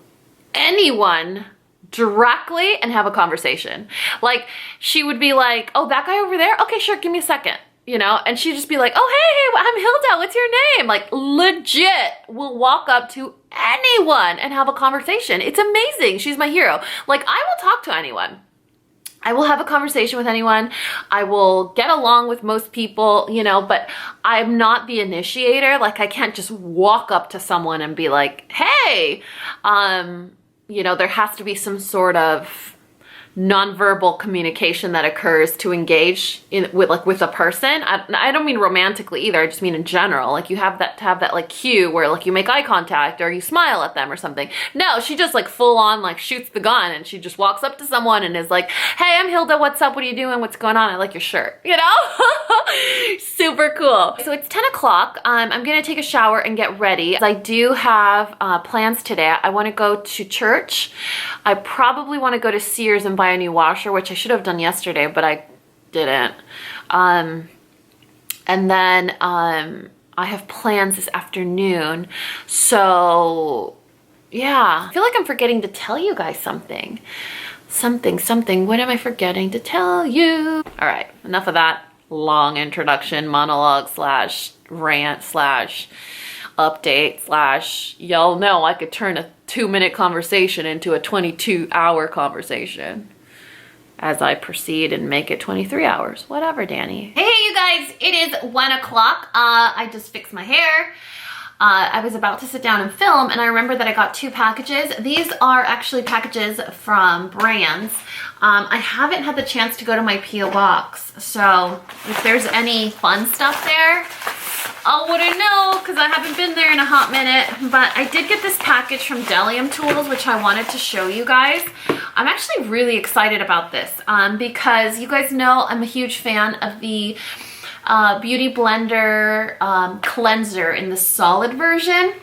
anyone directly and have a conversation. Like she would be like, oh, that guy over there? Okay, sure, give me a second. You know, and she'd just be like, oh, hey, I'm Hilda, what's your name? Like legit will walk up to anyone and have a conversation. It's amazing. She's my hero. Like I will talk to anyone. I will have a conversation with anyone. I will get along with most people, you know, but I'm not the initiator. Like I can't just walk up to someone and be like, hey, you know, there has to be some sort of nonverbal communication that occurs to engage with a person. I don't mean romantically either. I just mean in general. Like you have that to have that like cue where like you make eye contact or you smile at them or something. No, she just like full on like shoots the gun and she just walks up to someone and is like, hey, I'm Hilda. What's up? What are you doing? What's going on? I like your shirt. You know, super cool. So it's 10 o'clock. I'm gonna take a shower and get ready. I do have plans today. I want to go to church. I probably want to go to Sears and buy a new washer, which I should have done yesterday, but I didn't. And then I have plans this afternoon. So yeah, I feel like I'm forgetting to tell you guys something. Something. What am I forgetting to tell you? All right, enough of that long introduction, monologue slash rant slash update slash y'all know I could turn a 2-minute conversation into a 22-hour conversation as I proceed and make it 23 hours. Whatever, Dani. Hey, you guys, it is 1 o'clock. I just fixed my hair. I was about to sit down and film and I remember that I got 2 packages. These are actually packages from brands. I haven't had the chance to go to my P.O. box, so if there's any fun stuff there, I wouldn't know because I haven't been there in a hot minute. But I did get this package from Delium Tools, which I wanted to show you guys. I'm actually really excited about this because you guys know I'm a huge fan of the Beauty Blender cleanser in the solid version.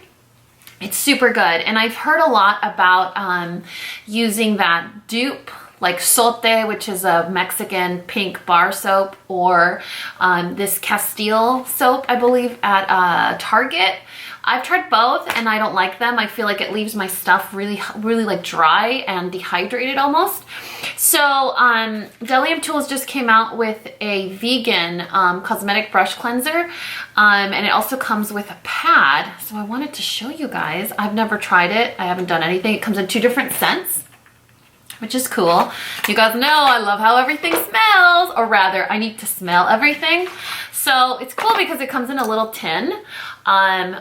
It's super good, and I've heard a lot about using that dupe like Sote, which is a Mexican pink bar soap, or this Castile soap, I believe, at Target. I've tried both and I don't like them. I feel like it leaves my stuff really like dry and dehydrated almost. So Delium Tools just came out with a vegan cosmetic brush cleanser, and it also comes with a pad. So I wanted to show you guys. I've never tried it. I haven't done anything. It comes in 2 different scents, which is cool. You guys know I love how everything smells, or rather I need to smell everything. So it's cool because it comes in a little tin,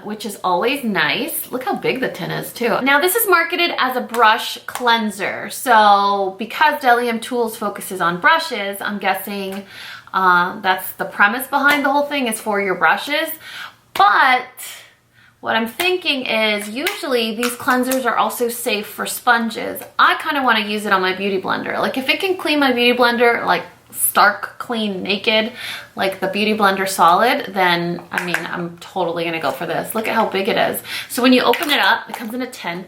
which is always nice. Look how big the tin is too. Now this is marketed as a brush cleanser. So because Delium Tools focuses on brushes, I'm guessing that's the premise behind the whole thing, is for your brushes. But what I'm thinking is usually these cleansers are also safe for sponges. I kind of want to use it on my beauty blender. Like if it can clean my beauty blender like stark clean naked like the Beauty Blender Solid, then I mean I'm totally gonna go for this. Look at how big it is. So when you open it up, it comes in a tin.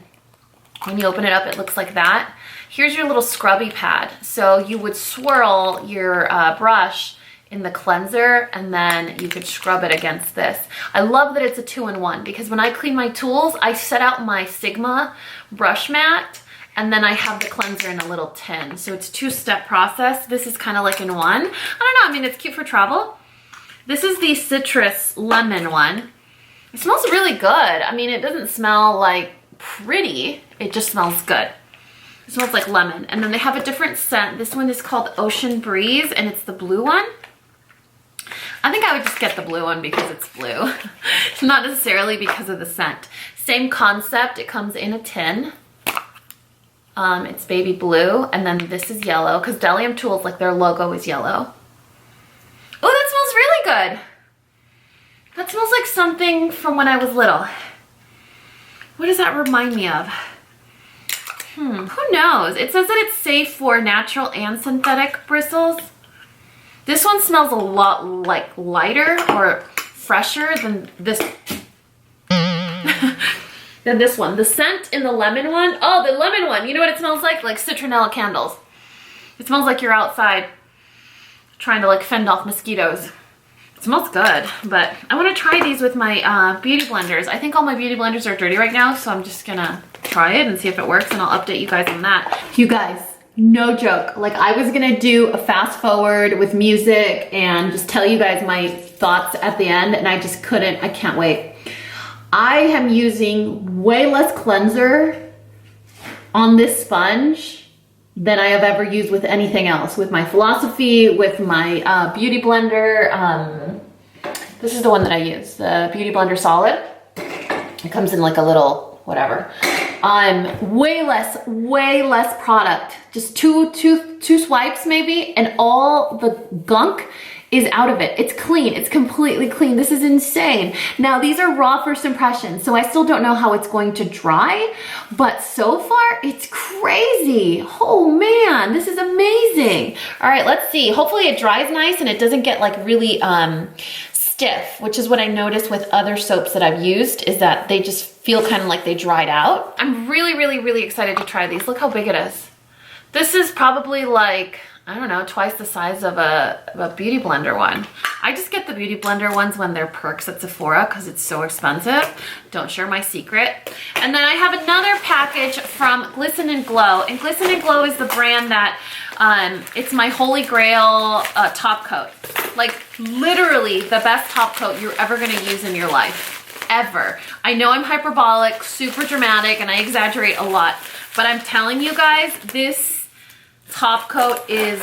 When you open it up, it looks like that. Here's your little scrubby pad. So you would swirl your brush in the cleanser and then you could scrub it against this. I love that it's a 2-in-1 because when I clean my tools, I set out my Sigma brush mat and then I have the cleanser in a little tin. So it's 2-step process. This is kind of like in one. I don't know, I mean, it's cute for travel. This is the citrus lemon one. It smells really good. I mean, it doesn't smell like pretty, it just smells good. It smells like lemon. And then they have a different scent. This one is called Ocean Breeze and it's the blue one. I think I would just get the blue one because it's blue. Not necessarily because of the scent. Same concept, it comes in a tin. It's baby blue, and then this is yellow, because Delium Tools, like their logo is yellow. Oh, that smells really good. That smells like something from when I was little. What does that remind me of? Who knows? It says that it's safe for natural and synthetic bristles. This one smells a lot like lighter or fresher than this. Than this one. The scent in the lemon one. Oh, the lemon one. You know what it smells like? Like citronella candles. It smells like you're outside trying to like fend off mosquitoes. It smells good, but I want to try these with my beauty blenders. I think all my beauty blenders are dirty right now, so I'm just gonna try it and see if it works, and I'll update you guys on that. You guys, no joke. Like, I was gonna do a fast forward with music and just tell you guys my thoughts at the end, and I just couldn't. I can't wait. I am using way less cleanser on this sponge than I have ever used with anything else. With my Philosophy, with my beauty blender. This is the one that I use, the Beauty Blender Solid. It comes in like a little whatever. Way less product. Just two swipes maybe, and all the gunk is out of it. It's clean. It's completely clean. This is insane. Now, these are raw first impressions, so I still don't know how it's going to dry, but so far it's crazy. Oh man, this is amazing. All right, let's see. Hopefully it dries nice and it doesn't get like really stiff, which is what I noticed with other soaps that I've used, is that they just feel kind of like they dried out. I'm really excited to try these. Look how big it is. This is probably like, I don't know, twice the size of a beauty blender one. I just get the beauty blender ones when they're perks at Sephora because it's so expensive. Don't share my secret. And then I have another package from Glisten and Glow. And Glisten and Glow is the brand that, it's my holy grail top coat. Like, literally the best top coat you're ever gonna use in your life. Ever. I know I'm hyperbolic, super dramatic, and I exaggerate a lot, but I'm telling you guys, this top coat is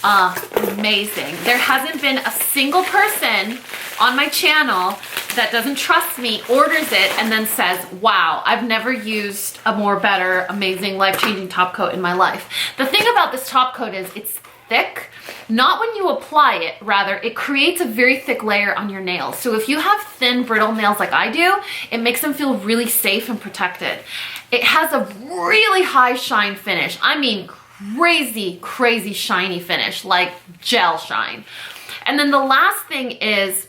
amazing. There hasn't been a single person on my channel that doesn't trust me, orders it, and then says, wow, I've never used a more better, amazing, life-changing top coat in my life. The thing about this top coat is it's thick. Not when you apply it, rather, it creates a very thick layer on your nails. So if you have thin, brittle nails like I do, it makes them feel really safe and protected. It has a really high shine finish. I mean, crazy shiny finish, like gel shine. And then the last thing is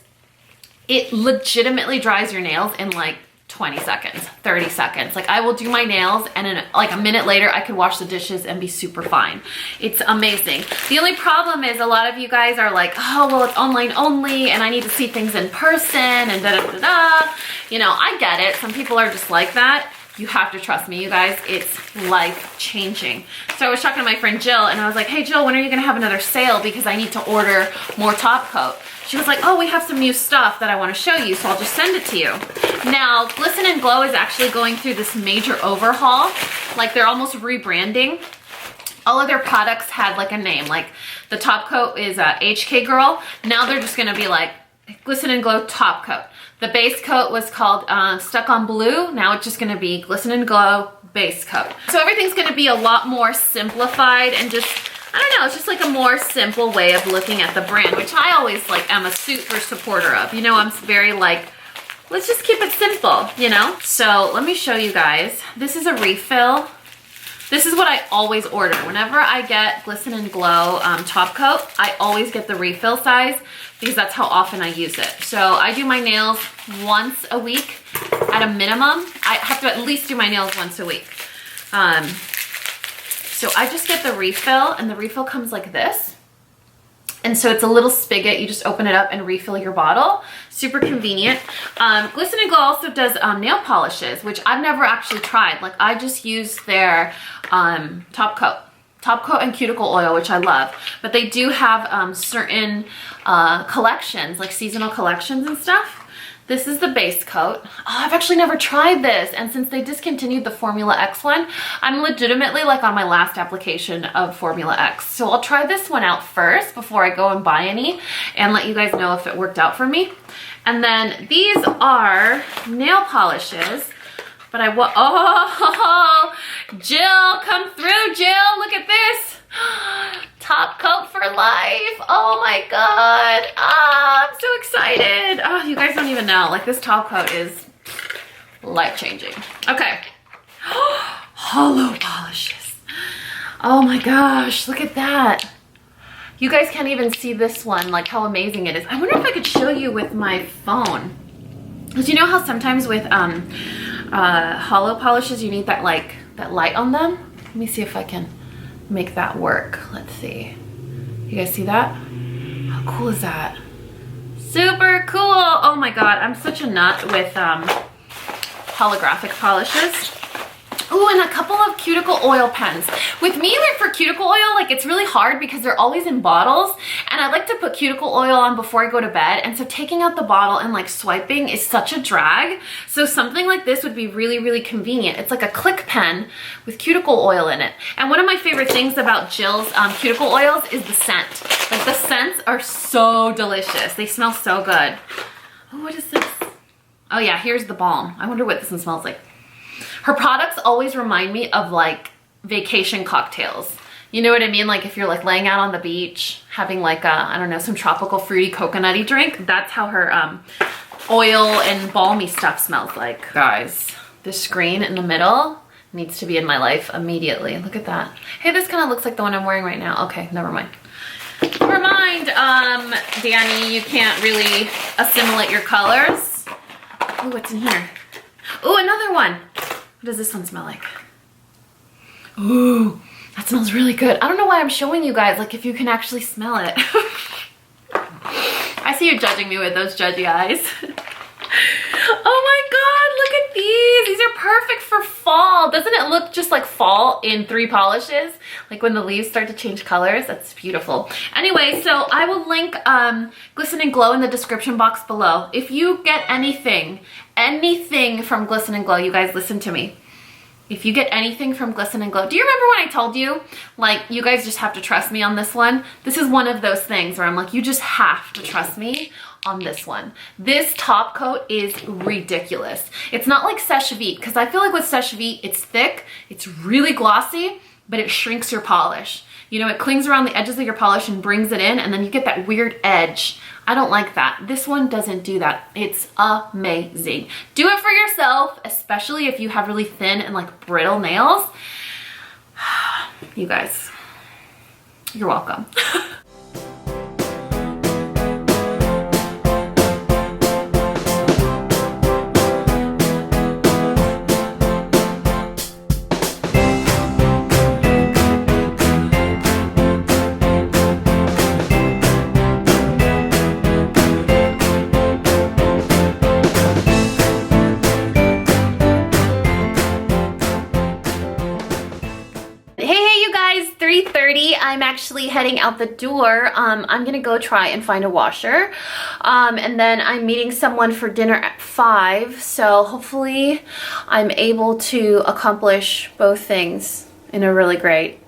it legitimately dries your nails in like 20 seconds, 30 seconds. Like, I will do my nails and in like a minute later I could wash the dishes and be super fine. It's amazing. The only problem is a lot of you guys are like, oh, well, it's online only and I need to see things in person and da-da-da-da. You know, I get it. Some people are just like that. You have to trust me, you guys. It's life-changing. So I was talking to my friend Jill, and I was like, hey, Jill, when are you going to have another sale? Because I need to order more top coat. She was like, oh, we have some new stuff that I want to show you, so I'll just send it to you. Now, Glisten and Glow is actually going through this major overhaul. Like, they're almost rebranding. All of their products had like a name. Like, the top coat is HK Girl. Now they're just going to be like Glisten and Glow Top Coat. The base coat was called Stuck on Blue. Now it's just gonna be Glisten and Glow Base Coat. So everything's gonna be a lot more simplified and just, I don't know, it's just like a more simple way of looking at the brand, which I always like am a super supporter of. You know, I'm very like, let's just keep it simple, you know? So let me show you guys. This is a refill. This is what I always order. Whenever I get Glisten and Glow top coat, I always get the refill size because that's how often I use it. So I do my nails once a week at a minimum. I have to at least do my nails once a week. So I just get the refill, and the refill comes like this. And so it's a little spigot. You just open it up and refill your bottle. Super convenient. Glisten and Glow also does nail polishes, which I've never actually tried. Like, I just use their top coat and cuticle oil, which I love. But they do have certain collections, like seasonal collections and stuff. This is the base coat. Oh, I've actually never tried this. And since they discontinued the Formula X one, I'm legitimately like on my last application of Formula X. So I'll try this one out first before I go and buy any and let you guys know if it worked out for me. And then these are nail polishes. But oh, Jill, come through, Jill. Look at this. Top coat for life. Oh my God. I'm so excited. Oh, you guys don't even know. Like, this top coat is life-changing. Okay. hollow polishes. Oh my gosh, look at that. You guys can't even see this one, like how amazing it is. I wonder if I could show you with my phone. Because you know how sometimes with hollow polishes you need that that light on them? Let me see if I can make that work. Let's see. You guys see that? How cool is that? Super cool. Oh my god, I'm such a nut with holographic polishes. Oh, and a couple of cuticle oil pens. With me, like for cuticle oil, like it's really hard because they're always in bottles, and I like to put cuticle oil on before I go to bed, and so taking out the bottle and like swiping is such a drag. So something like this would be really, really convenient. It's like a click pen with cuticle oil in it. And one of my favorite things about Jill's cuticle oils is the scent. Like the scents are so delicious. They smell so good. Oh, what is this? Oh yeah, here's the balm. I wonder what this one smells like. Her products always remind me of like vacation cocktails. You know what I mean? Like if you're like laying out on the beach, having like a, I don't know, some tropical fruity coconutty drink. That's how her oil and balmy stuff smells like. Guys, this screen in the middle needs to be in my life immediately. Look at that. Hey, this kind of looks like the one I'm wearing right now. Okay, never mind. Never mind, Dani, you can't really assimilate your colors. Ooh, what's in here? Ooh, another one. What does this one smell like? Ooh, that smells really good. I don't know why I'm showing you guys, like if you can actually smell it. I see you judging me with those judgy eyes. Oh my god, look at these. These are perfect for fall. Doesn't it look just like fall in 3 polishes? Like when the leaves start to change colors. That's beautiful. Anyway, so I will link Glisten and Glow in the description box below. If you get anything from Glisten and Glow, you guys listen to me. If you get anything from Glisten and Glow, do you remember when I told you, like, you guys just have to trust me on this one? This is one of those things where I'm like, you just have to trust me on this one. This top coat is ridiculous. It's not like Seche Vite, because I feel like with Seche Vite, it's thick, it's really glossy, but it shrinks your polish. You know, it clings around the edges of your polish and brings it in, and then you get that weird edge. I don't like that. This one doesn't do that. It's amazing. Do it for yourself, especially if you have really thin and like brittle nails. You guys, you're welcome. I'm actually heading out the door. I'm gonna go try and find a washer, and then I'm meeting someone for dinner at 5, so hopefully I'm able to accomplish both things in a really great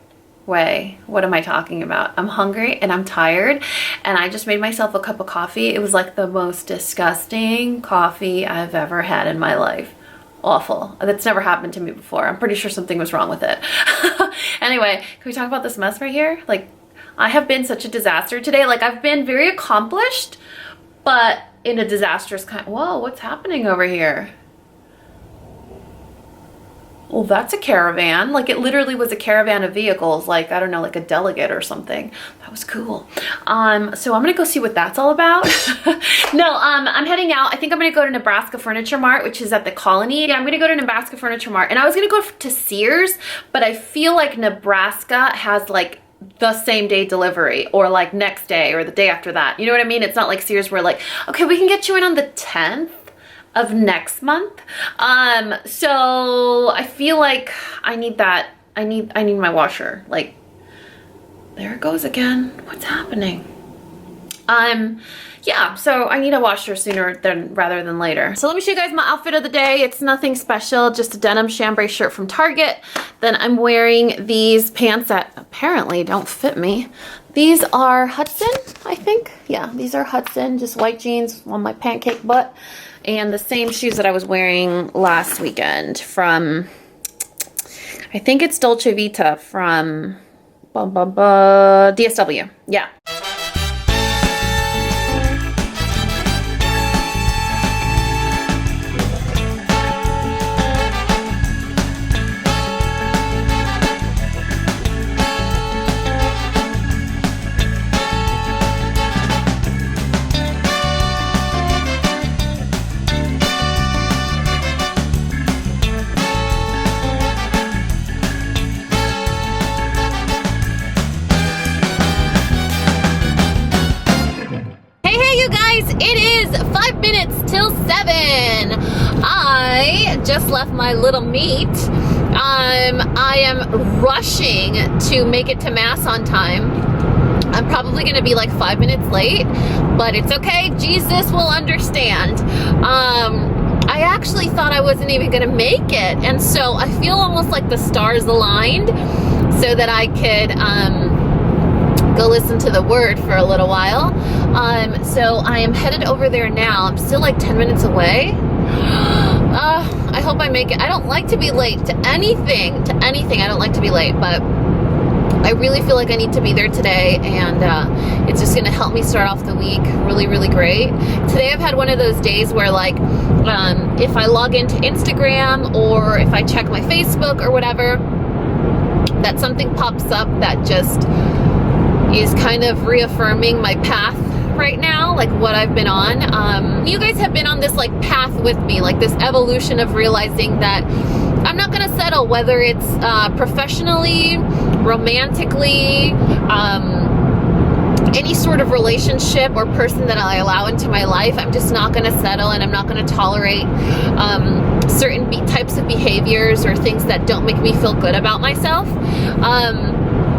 way. What am I talking about? I'm hungry and I'm tired, and I just made myself a cup of coffee. It was like the most disgusting coffee I've ever had in my life. Awful. That's never happened to me before. I'm pretty sure something was wrong with it. Anyway, can we talk about this mess right here? Like, I have been such a disaster today. Like, I've been very accomplished, but in a disastrous kind. Whoa, what's happening over here? Well, that's a caravan. Like, it literally was a caravan of vehicles, like, I don't know, like a delegate or something. That was cool. So I'm gonna go see what that's all about. No, I'm heading out. I think I'm gonna go to Nebraska Furniture Mart, which is at the Colony. Yeah, I'm gonna go to Nebraska Furniture Mart, and I was gonna go to Sears, but I feel like Nebraska has like the same day delivery, or like next day or the day after that. You know what I mean? It's not like Sears where like, okay, we can get you in on the 10th of next month. So I feel like I need that. I need my washer. Like, there it goes again. What's happening? Yeah, so I need a washer sooner rather than later. So let me show you guys my outfit of the day. It's nothing special, just a denim chambray shirt from Target. Then I'm wearing these pants that apparently don't fit me. These are Hudson, I think. Yeah, these are Hudson, just white jeans on my pancake butt. And the same shoes that I was wearing last weekend from, I think it's Dolce Vita from DSW. Yeah. minutes till 7. I just left my little meet. I am rushing to make it to Mass on time. I'm probably gonna be like 5 minutes late, but it's okay. Jesus will understand. I actually thought I wasn't even gonna make it, and so I feel almost like the stars aligned so that I could go listen to the word for a little while. So I am headed over there now. I'm still like 10 minutes away. I hope I make it. I don't like to be late to anything. I don't like to be late, but I really feel like I need to be there today, and it's just gonna help me start off the week really, really great. Today I've had one of those days where like, if I log into Instagram or if I check my Facebook or whatever, that something pops up that just is kind of reaffirming my path right now, like what I've been on. You guys have been on this like path with me, like this evolution of realizing that I'm not gonna settle, whether it's professionally, romantically, any sort of relationship or person that I allow into my life. I'm just not gonna settle, and I'm not gonna tolerate certain types of behaviors or things that don't make me feel good about myself.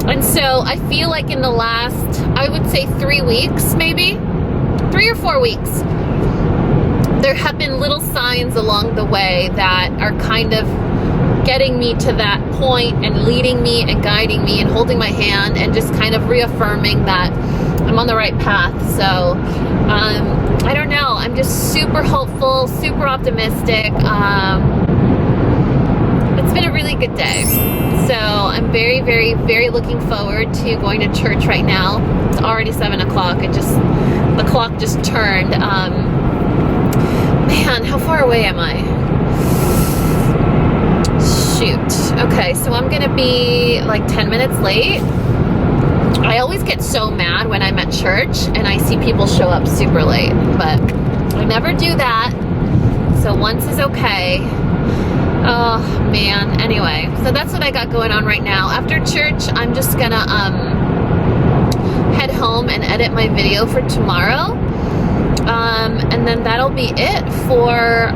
And so I feel like in the last, I would say 3 weeks, maybe 3 or 4 weeks, there have been little signs along the way that are kind of getting me to that point and leading me and guiding me and holding my hand and just kind of reaffirming that I'm on the right path. So I don't know, I'm just super hopeful, super optimistic. It's been a really good day. So I'm very, very, very looking forward to going to church right now. It's already 7 o'clock. The clock just turned. Man, how far away am I? Shoot. Okay, so I'm gonna be like 10 minutes late. I always get so mad when I'm at church and I see people show up super late, but I never do that. So once is okay. Oh man, anyway, so that's what I got going on right now. After church, I'm just gonna head home and edit my video for tomorrow. And then that'll be it for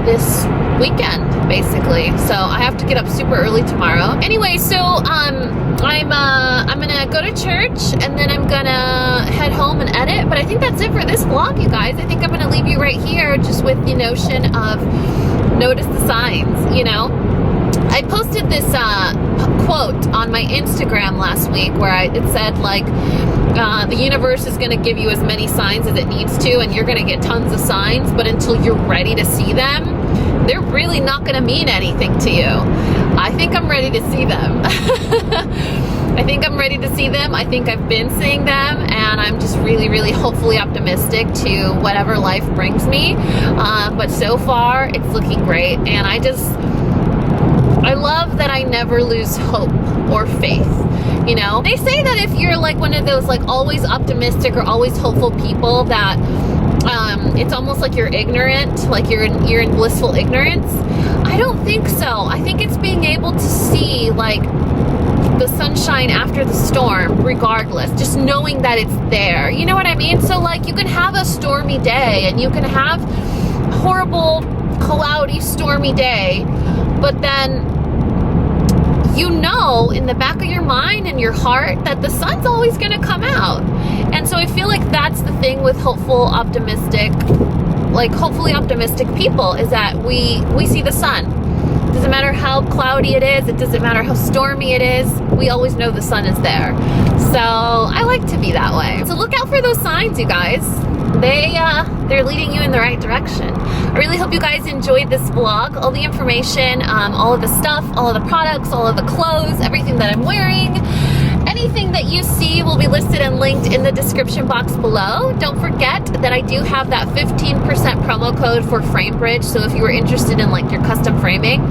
this weekend, basically. So I have to get up super early tomorrow. Anyway, so I'm gonna go to church, and then I'm gonna head home and edit. But I think that's it for this vlog, you guys. I think I'm gonna leave you right here just with the notion of notice the signs, you know? I posted this quote on my Instagram last week where it said like, the universe is going to give you as many signs as it needs to, and you're going to get tons of signs, but until you're ready to see them, they're really not going to mean anything to you. I think I'm ready to see them. I think I'm ready to see them. I think I've been seeing them, and I'm just really, really hopefully optimistic to whatever life brings me. But so far, it's looking great, and I love that I never lose hope or faith. You know, they say that if you're like one of those like always optimistic or always hopeful people, that it's almost like you're ignorant, like you're in blissful ignorance. I don't think so. I think it's being able to see like the sunshine after the storm, regardless, just knowing that it's there. You know what I mean? So like you can have a stormy day and you can have a horrible, cloudy, stormy day, but then you know in the back of your mind and your heart that the sun's always going to come out. And so I feel like that's the thing with hopefully optimistic people, is that we see the sun. It doesn't matter how cloudy it is, it doesn't matter how stormy it is, we always know the sun is there. So I like to be that way. So look out for those signs, you guys. They're leading you in the right direction. I really hope you guys enjoyed this vlog. All the information, all of the stuff, all of the products, all of the clothes, everything that I'm wearing, anything that you see will be listed and linked in the description box below. Don't forget that I do have that 15% promo code for Framebridge. So if you were interested in like your custom framing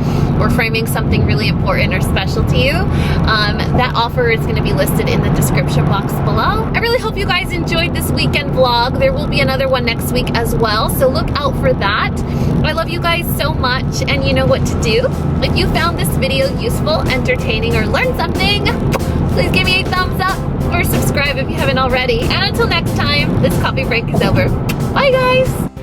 or framing something really important or special to you, that offer is going to be listed in the description box below. I really hope you guys enjoyed this weekend vlog. There will be another one next week as well, so look out for that. I love you guys so much, and you know what to do. If you found this video useful, entertaining, or learned something, please give me a thumbs up or subscribe if you haven't already. And until next time, this coffee break is over. Bye guys!